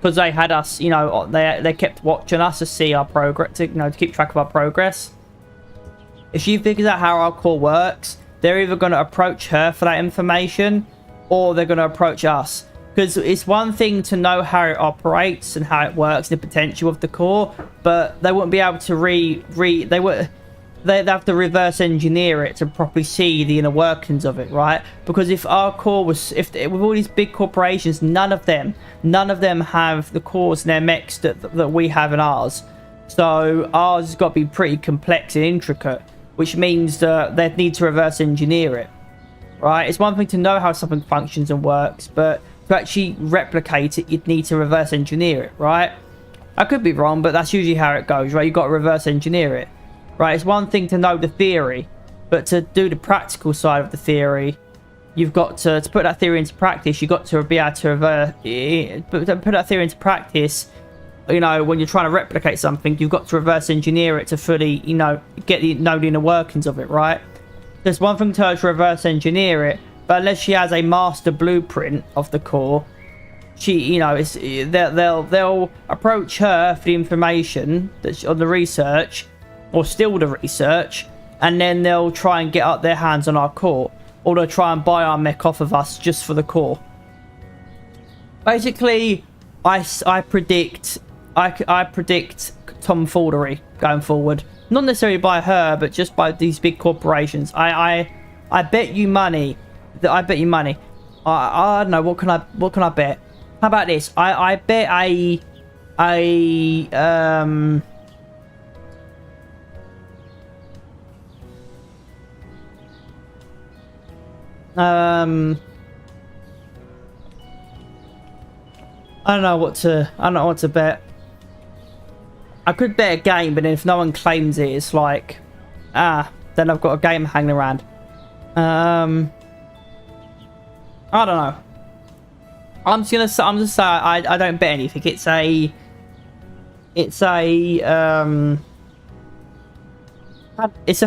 Because they had us, you know, they kept watching us to see our progress, to keep track of our progress. If she figures out how our core works, they're either going to approach her for that information, or they're going to approach us. Because it's one thing to know how it operates and how it works, the potential of the core, but they wouldn't be able to they'd have to reverse engineer it to properly see the inner workings of it, right? Because if our core was, with all these big corporations, none of them have the cores in their mechs that we have in ours. So ours has got to be pretty complex and intricate, which means that they'd need to reverse engineer it, right? It's one thing to know how something functions and works, but to actually replicate it, you'd need to reverse engineer it, right? I could be wrong, but that's usually how it goes, right? You've got to reverse engineer it, right? It's one thing to know the theory, but to do the practical side of the theory, you've got to put that theory into practice, you've got to be able to put that theory into practice. You know, when you're trying to replicate something, you've got to reverse engineer it to fully, get the inner workings of it, right? There's one thing to her to reverse engineer it, but unless she has a master blueprint of the core, they'll approach her for the information that's on the research, or steal the research, and then they'll try and get up their hands on our core, or they'll try and buy our mech off of us just for the core. Basically, I predict tomfoolery going forward. Not necessarily by her, but just by these big corporations. I bet you money. I don't know. What can I bet? How about this? I bet I don't know what to bet. I could bet a game, but then if no one claims it, it's like, then I've got a game hanging around. I don't know. I'm just gonna say I don't bet anything. It's a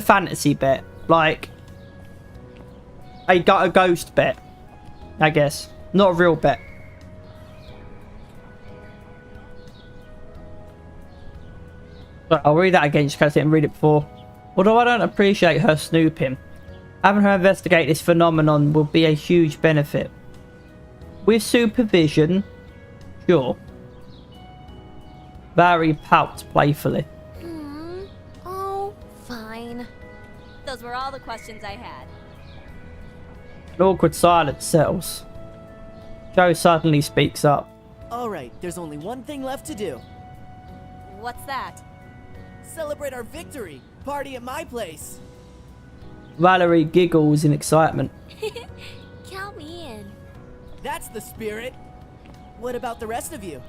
fantasy bet, like a ghost bet, I guess, not a real bet. I'll read that again, just because I didn't read it before. Although I don't appreciate her snooping, having her investigate this phenomenon will be a huge benefit. With supervision, sure. Barry pouts playfully. Oh, fine. Those were all the questions I had. An awkward silence settles. Joe suddenly speaks up. Alright, there's only one thing left to do. What's that? Celebrate our victory! Party at my place! Valerie giggles in excitement. Count me in. That's the spirit! What about the rest of you?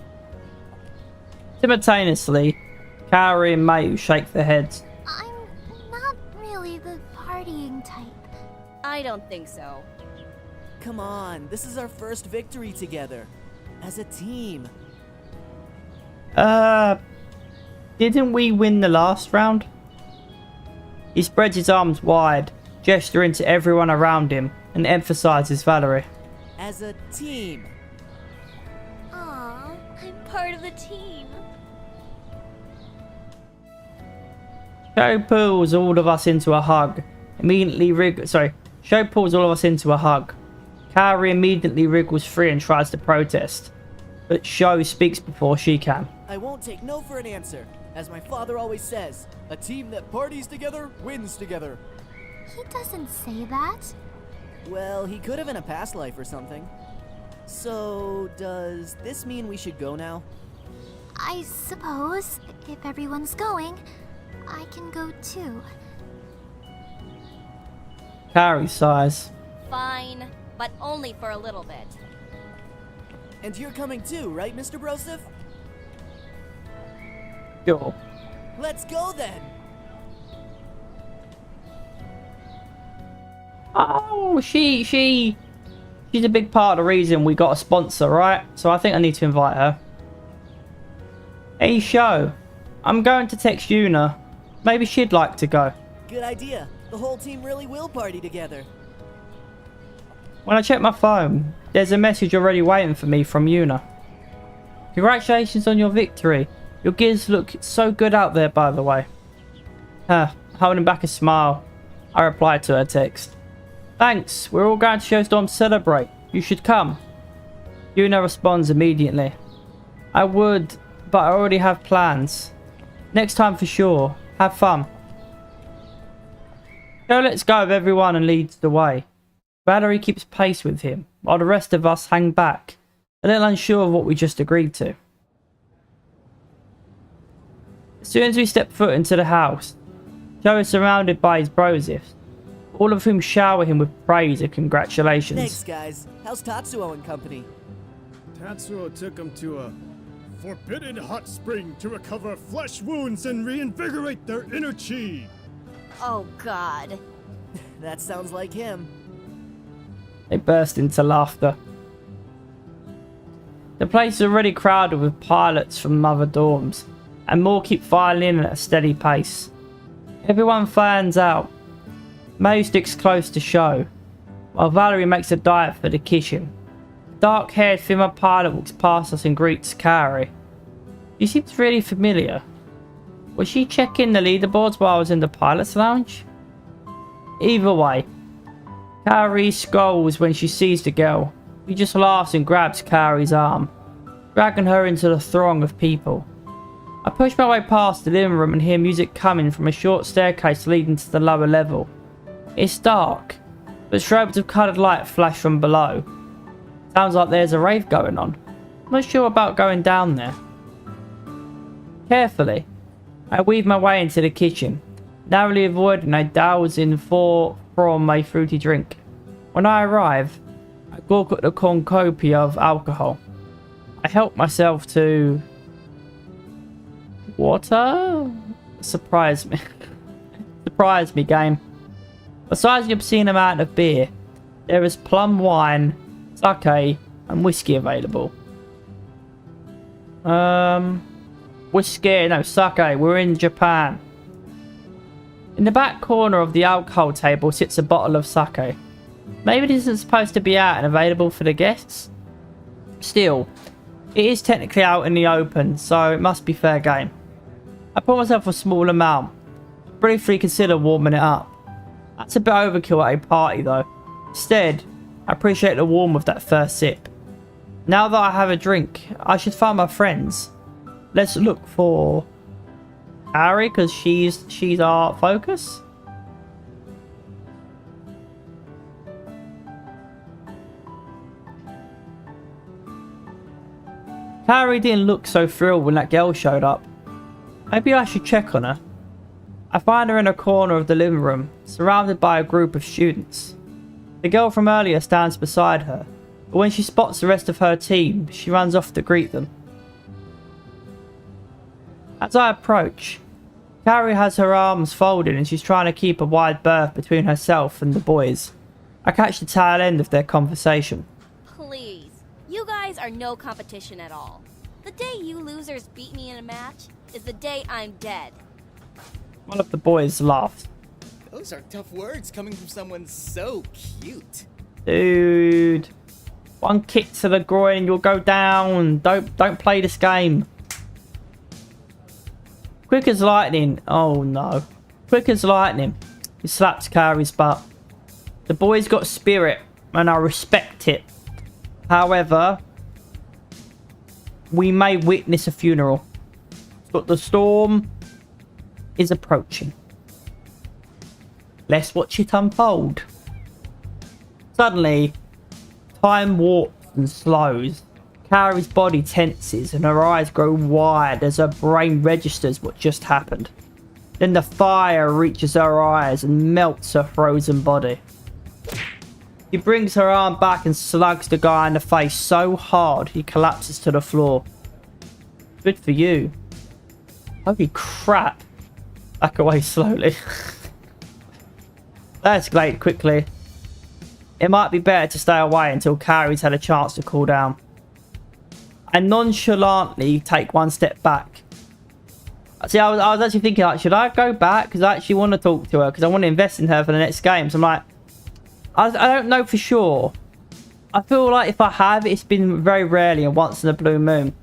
Simultaneously, Kaori and Mayu shake their heads. I'm not really the partying type. I don't think so. Come on, this is our first victory together. As a team. Didn't we win the last round? He spreads his arms wide, gesturing to everyone around him, and emphasizes Valerie. As a team. Aw, I'm part of the team. Joe pulls all of us into a hug. Joe pulls all of us into a hug. Kaori immediately wriggles free and tries to protest, but Sho speaks before she can. I won't take no for an answer. As my father always says, a team that parties together wins together. He doesn't say that. Well, he could have in a past life or something. So, does this mean we should go now? I suppose, if everyone's going, I can go too. Kaori sighs. Fine, but only for a little bit. And you're coming too, right, Mr. Broseph? Sure. Let's go then! Oh, she's a big part of the reason we got a sponsor, right? So I think I need to invite her. Hey, Show. I'm going to text Yuna. Maybe she'd like to go. Good idea. The whole team really will party together. When I check my phone, there's a message already waiting for me from Yuna. Congratulations on your victory. Your gears look so good out there, by the way. Holding back a smile, I replied to her text. Thanks, we're all going to Showstorm to celebrate. You should come. Yuna responds immediately. I would, but I already have plans. Next time for sure. Have fun. Joe lets go of everyone and leads the way. Valerie keeps pace with him, while the rest of us hang back, a little unsure of what we just agreed to. As soon as we step foot into the house, Joe is surrounded by his brosies, all of whom shower him with praise and congratulations. Thanks, guys. How's Tatsuo and company? Tatsuo took him to a forbidden hot spring to recover flesh wounds and reinvigorate their inner chi. Oh, God. That sounds like him. They burst into laughter. The place is already crowded with pilots from other dorms, and more keep filing in at a steady pace. Everyone fans out. May sticks close to Show, while Valerie makes a dive for the kitchen. The dark-haired female pilot walks past us and greets Kaori. She seems really familiar. Was she checking the leaderboards while I was in the pilot's lounge? Either way, Kaori scolds when she sees the girl. He just laughs and grabs Kaori's arm, dragging her into the throng of people. I push my way past the living room and hear music coming from a short staircase leading to the lower level. It's dark, but strobes of coloured light flash from below. Sounds like there's a rave going on. I'm not sure about going down there. Carefully, I weave my way into the kitchen, narrowly avoiding a dousing from a fruity drink. When I arrive, I gawk at the cornucopia of alcohol. I help myself to water? Surprise me. Surprise me, game. Besides the obscene amount of beer, there is plum wine, sake, and whiskey available. Whiskey, no, sake, we're in Japan. In the back corner of the alcohol table sits a bottle of sake. Maybe this isn't supposed to be out and available for the guests? Still, it is technically out in the open, so it must be fair game. I pour myself a small amount, briefly consider warming it up. That's a bit overkill at a party though. Instead, I appreciate the warmth of that first sip. Now that I have a drink, I should find my friends. Let's look for Kaori, because she's our focus. Kaori didn't look so thrilled when that girl showed up. Maybe I should check on her. I find her in a corner of the living room, surrounded by a group of students. The girl from earlier stands beside her, but when she spots the rest of her team, she runs off to greet them. As I approach, Kaori has her arms folded and she's trying to keep a wide berth between herself and the boys. I catch the tail end of their conversation. Please. You guys are no competition at all. The day you losers beat me in a match is the day I'm dead. One of the boys laughs. Those are tough words coming from someone so cute. Dude, one kick to the groin and you'll go down. Don't play this game. Quick as lightning. Oh no. Quick as lightning. He slaps Kaori's butt. The boy's got spirit and I respect it. However, we may witness a funeral. But the storm is approaching. Let's watch it unfold. Suddenly, time warps and slows. Kaori's body tenses and her eyes grow wide as her brain registers what just happened. Then the fire reaches her eyes and melts her frozen body. He brings her arm back and slugs the guy in the face so hard he collapses to the floor. Good for you. Holy crap. Back away slowly. That escalated quickly. It might be better to stay away until Kaori's had a chance to cool down. I nonchalantly take one step back, See, I was actually thinking, like, should I go back? Because I actually want to talk to her. Because I want to invest in her for the next game. So I'm like, I don't know for sure. I feel like if I have, it's been very rarely and once in a blue moon.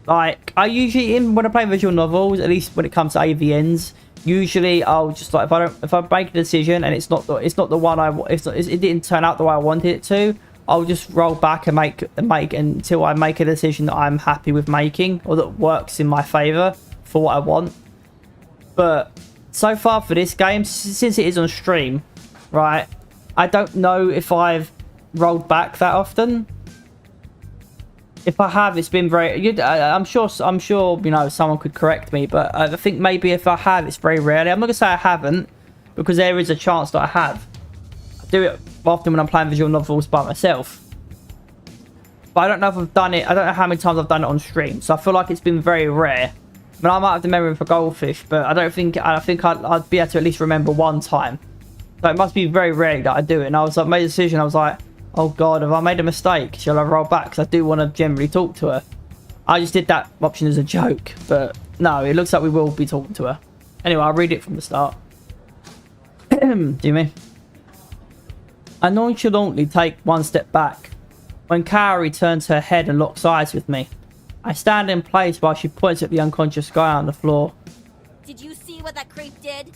Like, I usually, when I play visual novels, at least when it comes to AVNs, usually I'll just, like, if I make a decision and it's not the one it didn't turn out the way I wanted it to, I'll just roll back and make until I make a decision that I'm happy with making or that works in my favor for what I want. But so far for this game, since it is on stream, right, I don't know if I've rolled back that often. If I have, it's been very... I'm sure, you know, someone could correct me, but I think maybe if I have, it's very rarely. I'm not going to say I haven't, because there is a chance that I have. I do it often when I'm playing visual novels by myself. But I don't know if I've done it... I don't know how many times I've done it on stream, so I feel like it's been very rare. I mean, I might have the memory for Goldfish, but I don't think... I think I'd be able to at least remember one time. So it must be very rare that I do it. And I was like, made a decision, I was like... Oh god, have I made a mistake? Shall I roll back? Because I do want to generally talk to her. I just did that option as a joke. But no, it looks like we will be talking to her. Anyway, I'll read it from the start. Do you mean? I nonchalantly take one step back. When Kaori turns her head and locks eyes with me. I stand in place while she points at the unconscious guy on the floor. Did you see what that creep did?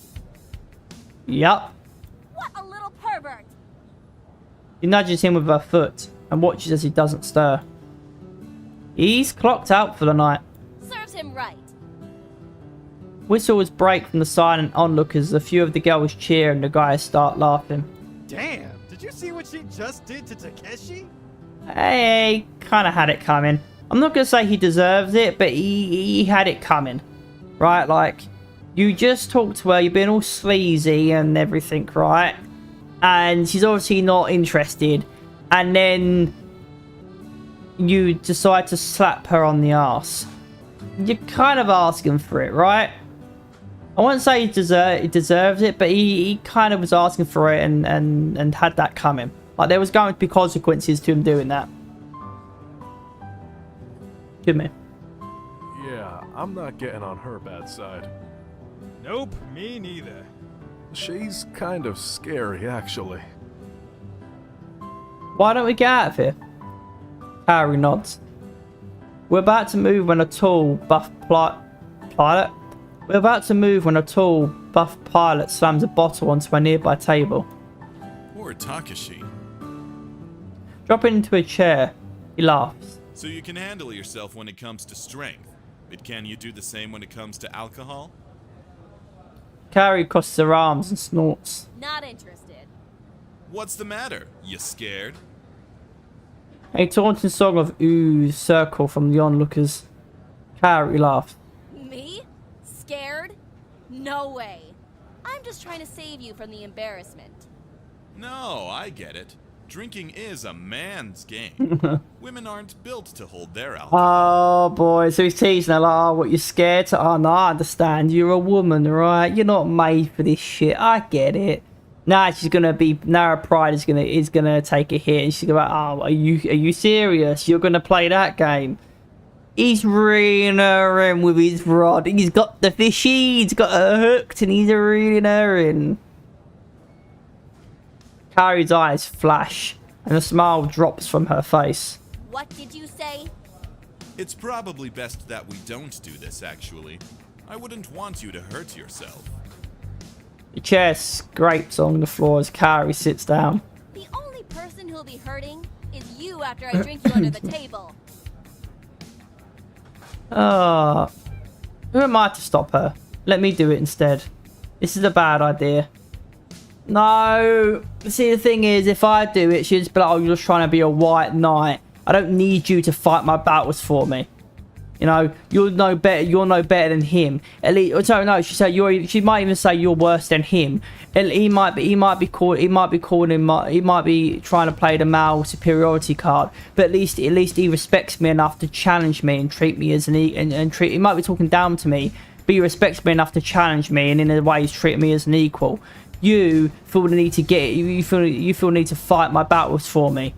Yup. What a little pervert! She nudges him with her foot and watches as he doesn't stir. He's clocked out for the night. Serves him right. Whistles break from the silent onlookers as a few of the girls cheer and the guys start laughing. Damn, did you see what she just did to Takeshi? Hey, kind of had it coming. I'm not going to say he deserves it, but he had it coming. Right, like, you just talked to her, you've been all sleazy and everything, right? And she's obviously not interested. And then you decide to slap her on the arse. You're kind of asking for it, right? I won't say he deserves it, but he kind of was asking for it and had that coming. Like, there was going to be consequences to him doing that. Good man. Yeah, I'm not getting on her bad side. Nope, me neither. She's kind of scary, actually. Why don't we get out of here? Harry nods. We're about to move when a tall, buff pilot. We're about to move when a tall, buff pilot slams a bottle onto a nearby table. Poor Takashi. Dropping into a chair, he laughs. So you can handle yourself when it comes to strength, but can you do the same when it comes to alcohol? Carrie crosses her arms and snorts. Not interested. What's the matter? You scared? A taunting song of ooze circle from the onlookers. Carrie laughs. Me? Scared? No way. I'm just trying to save you from the embarrassment. No, I get it. Drinking is a man's game. Women aren't built to hold their alcohol. Oh boy, so he's teasing her like, oh, what, you're scared to? Oh no, I understand. You're a woman, right? You're not made for this shit. I get it. Now she's gonna be. Now her pride is gonna take a hit, and she's gonna be like, oh, are you serious? You're gonna play that game? He's reeling her in with his rod. He's got the fishy. He's got her hooked, and he's reeling her in. Carrie's eyes flash, and a smile drops from her face. What did you say? It's probably best that we don't do this, actually. I wouldn't want you to hurt yourself. The chair scrapes on the floor as Carrie sits down. The only person who'll be hurting is you after I drink you under the table. Who am I to stop her? Let me do it instead. This is a bad idea. No. See, the thing is, if I do it, she'll just be like, oh, you're just trying to be a white knight. I don't need you to fight my battles for me. You know, you'll know better. You're no better than him. At least, so no. She said she might even say you're worse than him. He might be trying to play the male superiority card. But at least he respects me enough to challenge me and treat me as he might be talking down to me, but he respects me enough to challenge me, and in a way he's treating me as an equal. You feel the need to you feel the need to fight my battles for me.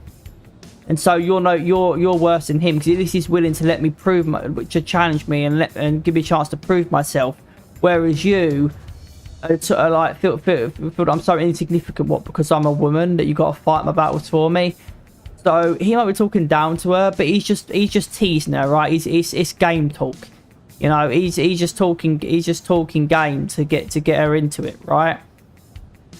And so you're worse than him, because at least he's willing to let me to challenge me and give me a chance to prove myself. Whereas you like feel I'm so insignificant, what, because I'm a woman, that you got to fight my battles for me. So he might be talking down to her, but he's just teasing her, right? It's game talk, you know. He's just talking game to get her into it, right?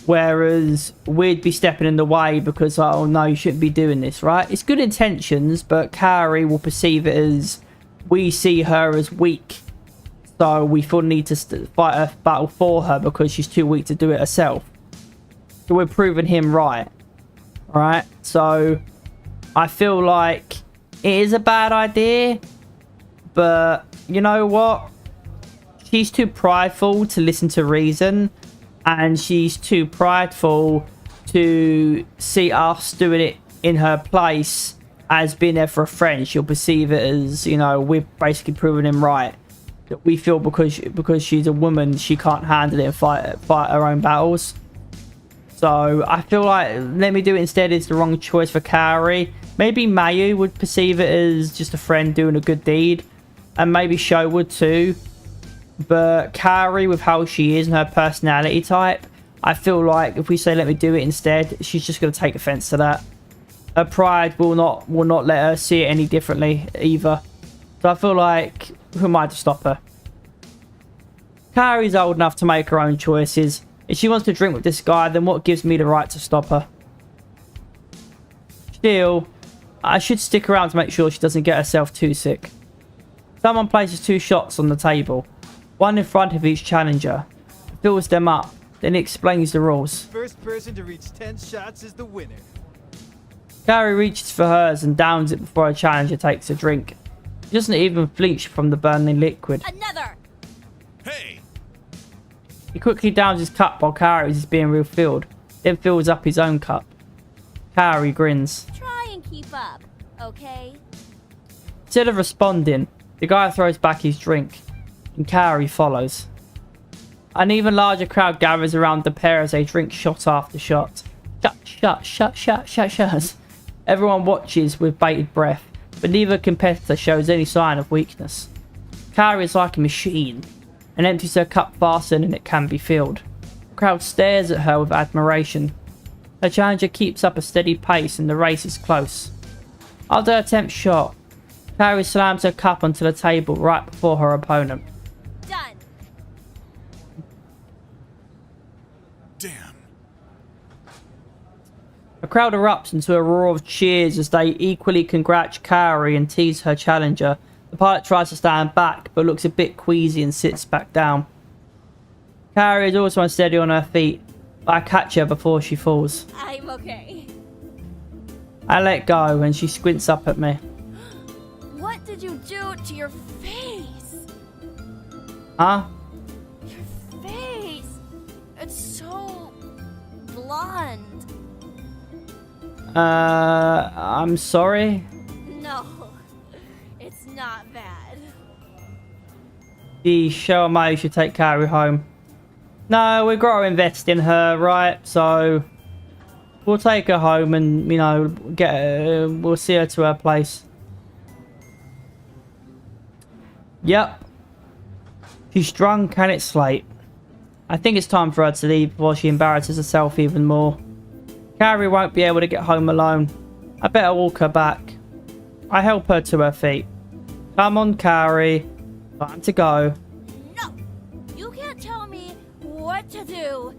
Whereas we'd be stepping in the way because, oh no, you shouldn't be doing this, right? It's good intentions, but Kaori will perceive it as we see her as weak, so we feel the need to fight a battle for her because she's too weak to do it herself. So we're proving him right, right? So I feel like it is a bad idea, but you know what? She's too prideful to listen to reason, and she's too prideful to see us doing it in her place as being there for a friend. She'll perceive it as, you know, we're basically proving him right. That we feel because she's a woman, she can't handle it and fight her own battles. So I feel like let me do it instead is the wrong choice for Kaori. Maybe Mayu would perceive it as just a friend doing a good deed, and maybe Sho would too. But Kaori, with how she is and her personality type, I feel like if we say let me do it instead, she's just going to take offense to that. Her pride will not let her see it any differently either. So I feel like, who am I to stop her? Kaori's old enough to make her own choices. If she wants to drink with this guy, then what gives me the right to stop her? Still, I should stick around to make sure she doesn't get herself too sick. Someone places 2 shots on the table, one in front of each challenger, fills them up, then explains the rules. First person to reach 10 shots is the winner. Kaori reaches for hers and downs it before a challenger takes a drink. He doesn't even flinch from the burning liquid. Another! Hey! He quickly downs his cup while Kaori's is being refilled, then fills up his own cup. Kaori grins. Try and keep up, okay? Instead of responding, the guy throws back his drink, and Kaori follows. An even larger crowd gathers around the pair as they drink shot after shot. Shut. Everyone watches with bated breath, but neither competitor shows any sign of weakness. Kaori is like a machine, and empties her cup faster than it can be filled. The crowd stares at her with admiration. Her challenger keeps up a steady pace and the race is close. After her 10th shot, Kaori slams her cup onto the table right before her opponent. Done. Damn. The crowd erupts into a roar of cheers as they equally congratulate Kaori and tease her challenger. The pilot tries to stand back, but looks a bit queasy and sits back down. Kaori is also unsteady on her feet, but I catch her before she falls. I'm okay. I let go and she squints up at me. What did you do to your face? Huh? Your face. It's so blonde. I'm sorry. No, it's not bad. The show May should take Kaori home. No, we've got to invest in her, right? So we'll take her home and, you know, we'll see her to her place. Yep. She's drunk and it's late. I think it's time for her to leave before she embarrasses herself even more. Kaori won't be able to get home alone. I better walk her back. I help her to her feet. Come on, Kaori. Time to go. No! You can't tell me what to do.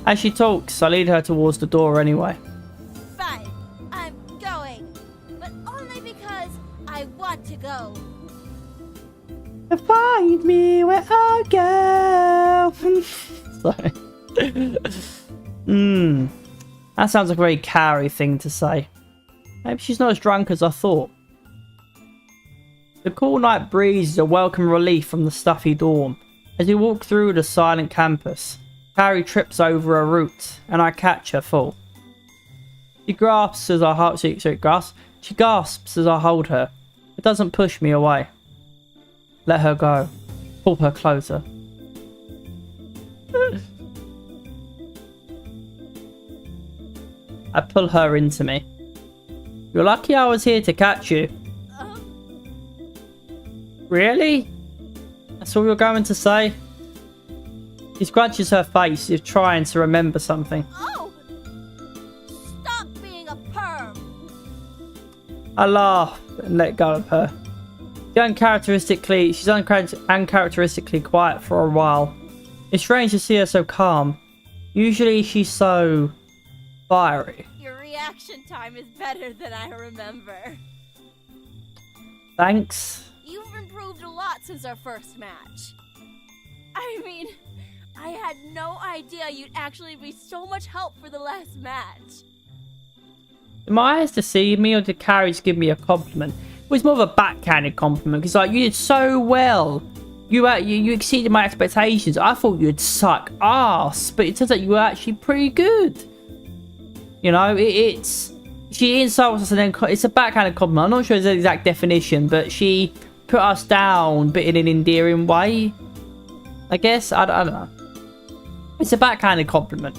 As she talks, I lead her towards the door anyway. Fine, I'm going. But only because I want to go. Find me where I go. Sorry. That sounds like a very Kaori thing to say. Maybe she's not as drunk as I thought. The cool night breeze is a welcome relief from the stuffy dorm. As we walk through the silent campus, Kaori trips over a root, and I catch her full. She gasps as I hold her, but doesn't push me away. Let her go. Pull her closer. I pull her into me. You're lucky I was here to catch you. Really? That's all you're going to say? She scrunches her face, as if trying to remember something. Oh! Stop being a perm! I laugh and let go of her. She's uncharacteristically quiet for a while. It's strange to see her so calm. Usually she's so fiery. Your reaction time is better than I remember. Thanks. You've improved a lot since our first match. I mean, I had no idea you'd actually be so much help for the last match. Did my eyes deceive me, or did Carrie just give me a compliment? It was more of a backhanded compliment, because like, you did so well. You exceeded my expectations. I thought you'd suck ass, but it turns out you were actually pretty good. You know, she insults us and then it's a backhanded compliment. I'm not sure it's the exact definition, but she put us down, but in an endearing way. I guess, I don't know. It's a backhanded compliment.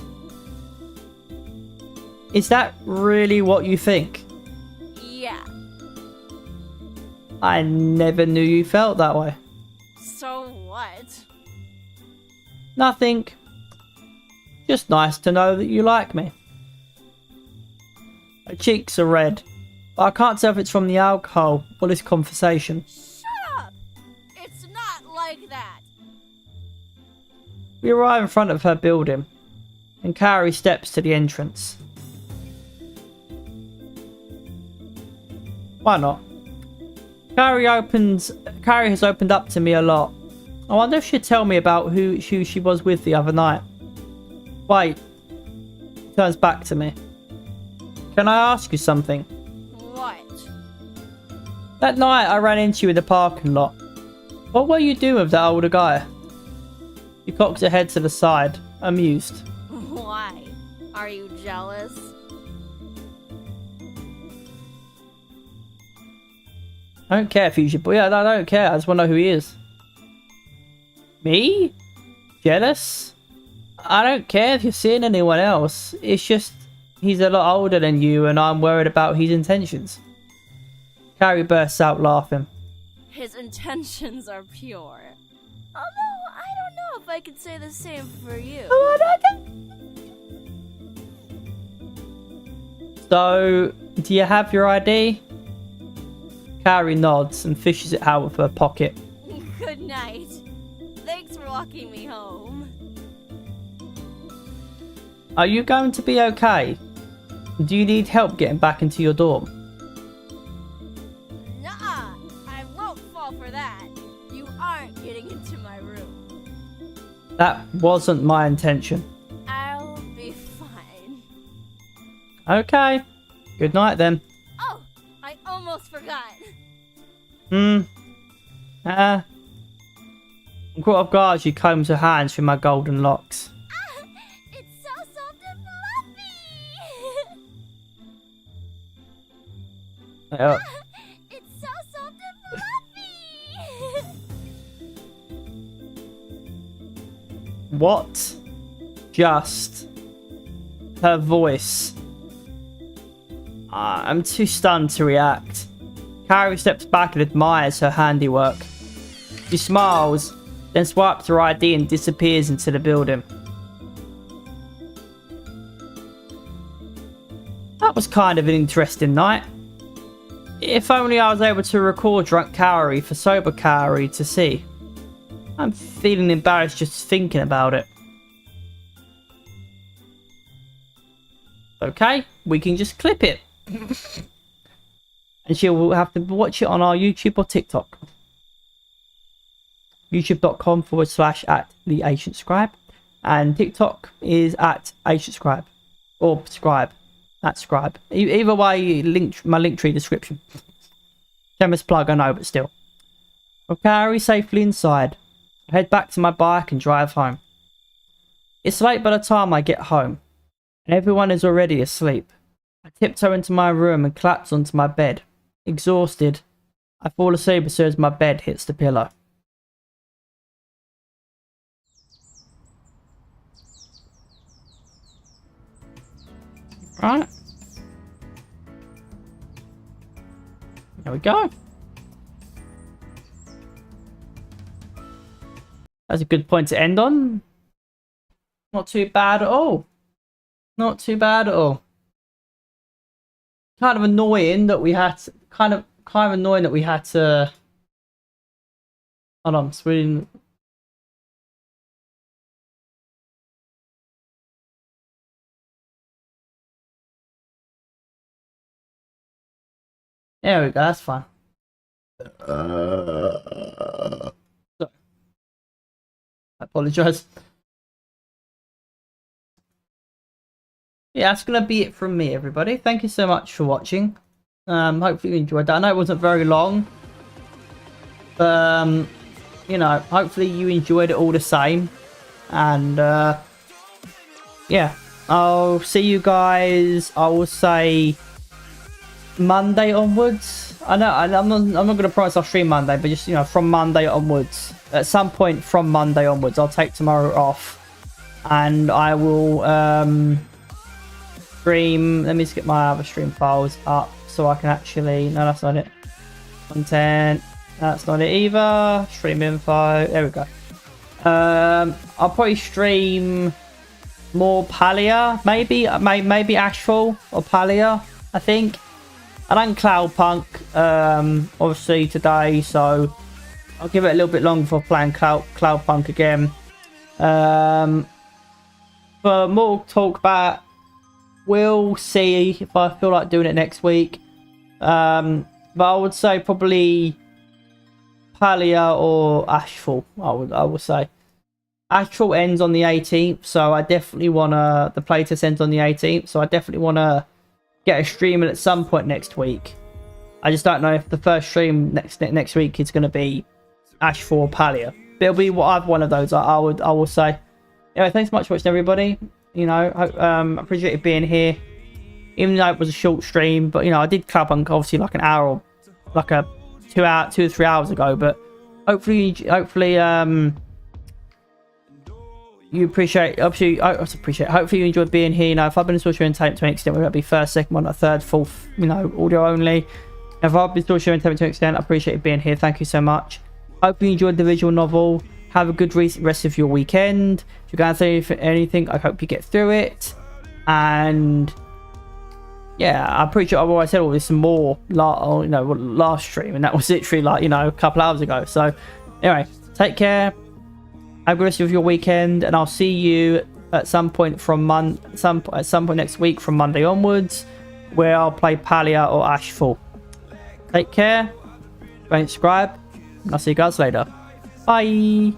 Is that really what you think? Yeah. I never knew you felt that way. So what? Nothing. Just nice to know that you like me. Her cheeks are red, but I can't tell if it's from the alcohol or this conversation. Shut up! It's not like that. We arrive in front of her building, and Carrie steps to the entrance. Why not? Carrie has opened up to me a lot. I wonder if she'd tell me about who she was with the other night. Wait. Turns back to me. Can I ask you something? What? That night I ran into you in the parking lot. What were you doing with that older guy? She cocks her head to the side, amused. Why? Are you jealous? I don't care if he's your boy. Yeah, I don't care. I just want to know who he is. Me? Jealous? I don't care if you're seeing anyone else. It's just he's a lot older than you and I'm worried about his intentions. Carrie bursts out laughing. His intentions are pure. Although, I don't know if I could say the same for you. So, do you have your ID? Carrie nods and fishes it out of her pocket. Good night. Thanks for walking me home. Are you going to be okay? Do you need help getting back into your dorm? Nuh-uh. I won't fall for that. You aren't getting into my room. That wasn't my intention. I'll be fine. Okay. Good night then. Oh, I almost forgot. I'm caught off guard as she combs her hands through my golden locks. It's so soft and fluffy. Oh. It's so soft and fluffy. What? Just her voice. I'm too stunned to react. Carrie steps back and admires her handiwork. She smiles, then swipes her ID and disappears into the building. That was kind of an interesting night. If only I was able to record drunk Carrie for sober Carrie to see. I'm feeling embarrassed just thinking about it. Okay, we can just clip it. And she'll have to watch it on our YouTube or TikTok. youtube.com/@theancientscribe. And TikTok is @ancientscribe. Or scribe. @scribe. Either way, my link tree description. Shameless plug, I know, but still. I'll carry safely inside. I head back to my bike and drive home. It's late by the time I get home, and everyone is already asleep. I tiptoe into my room and collapse onto my bed. Exhausted, I fall asleep as soon as my bed hits the pillow. Right. There we go. That's a good point to end on. Not too bad at all. Not too bad at all. Kind of annoying that we had to, kind of annoying that we had to. Hold on, Sweden. There we go, that's fine. I apologise. Yeah, that's going to be it from me, everybody. Thank you so much for watching. Hopefully you enjoyed that. I know it wasn't very long. But, you know, hopefully you enjoyed it all the same. And, yeah. I'll see you guys, I will say, Monday onwards. I'm not going to promise I'll stream Monday, but just, you know, from Monday onwards. At some point from Monday onwards, I'll take tomorrow off. And I will, stream. Let me just get my other stream files up so I can actually. No, that's not it. Content. That's not it either. Stream info. There we go. I'll probably stream more Palia, maybe Ashfall or Palia. I think. I done Cloudpunk, obviously today, so I'll give it a little bit longer for playing Cloudpunk again. For more talk about. We'll see if I feel like doing it next week. But I would say probably Palia or Ashfall. I would say Ashfall ends on the 18th, so I definitely wanna. The playtest ends on the 18th, so I definitely wanna get a stream at some point next week. I just don't know if the first stream next week is gonna be Ashfall or Palia. But it'll be either one of those. I will say. Anyway, thanks so much for watching, everybody. You know, I appreciate it being here. Even though it was a short stream, but you know, I did Cloudpunk obviously like an hour or like a 2 or 3 hours ago. But hopefully, you appreciate. Obviously, I also appreciate. Hopefully, you enjoyed being here. You know, if I've been in social entertainment to an extent, whether it be first, second one, or third, fourth, you know, audio only. If I've been social entertainment to an extent, I appreciate it being here. Thank you so much. Hope you enjoyed the visual novel. Have a good rest of your weekend. If you're going through anything, I hope you get through it. And yeah, I'm pretty sure I've always said all this and more, last stream, and that was literally like, you know, a couple hours ago. So anyway, take care. Have a good rest of your weekend, and I'll see you at some point at some point next week from Monday onwards, where I'll play Palia or Ashfall. Take care. Don't subscribe, and I'll see you guys later. Bye.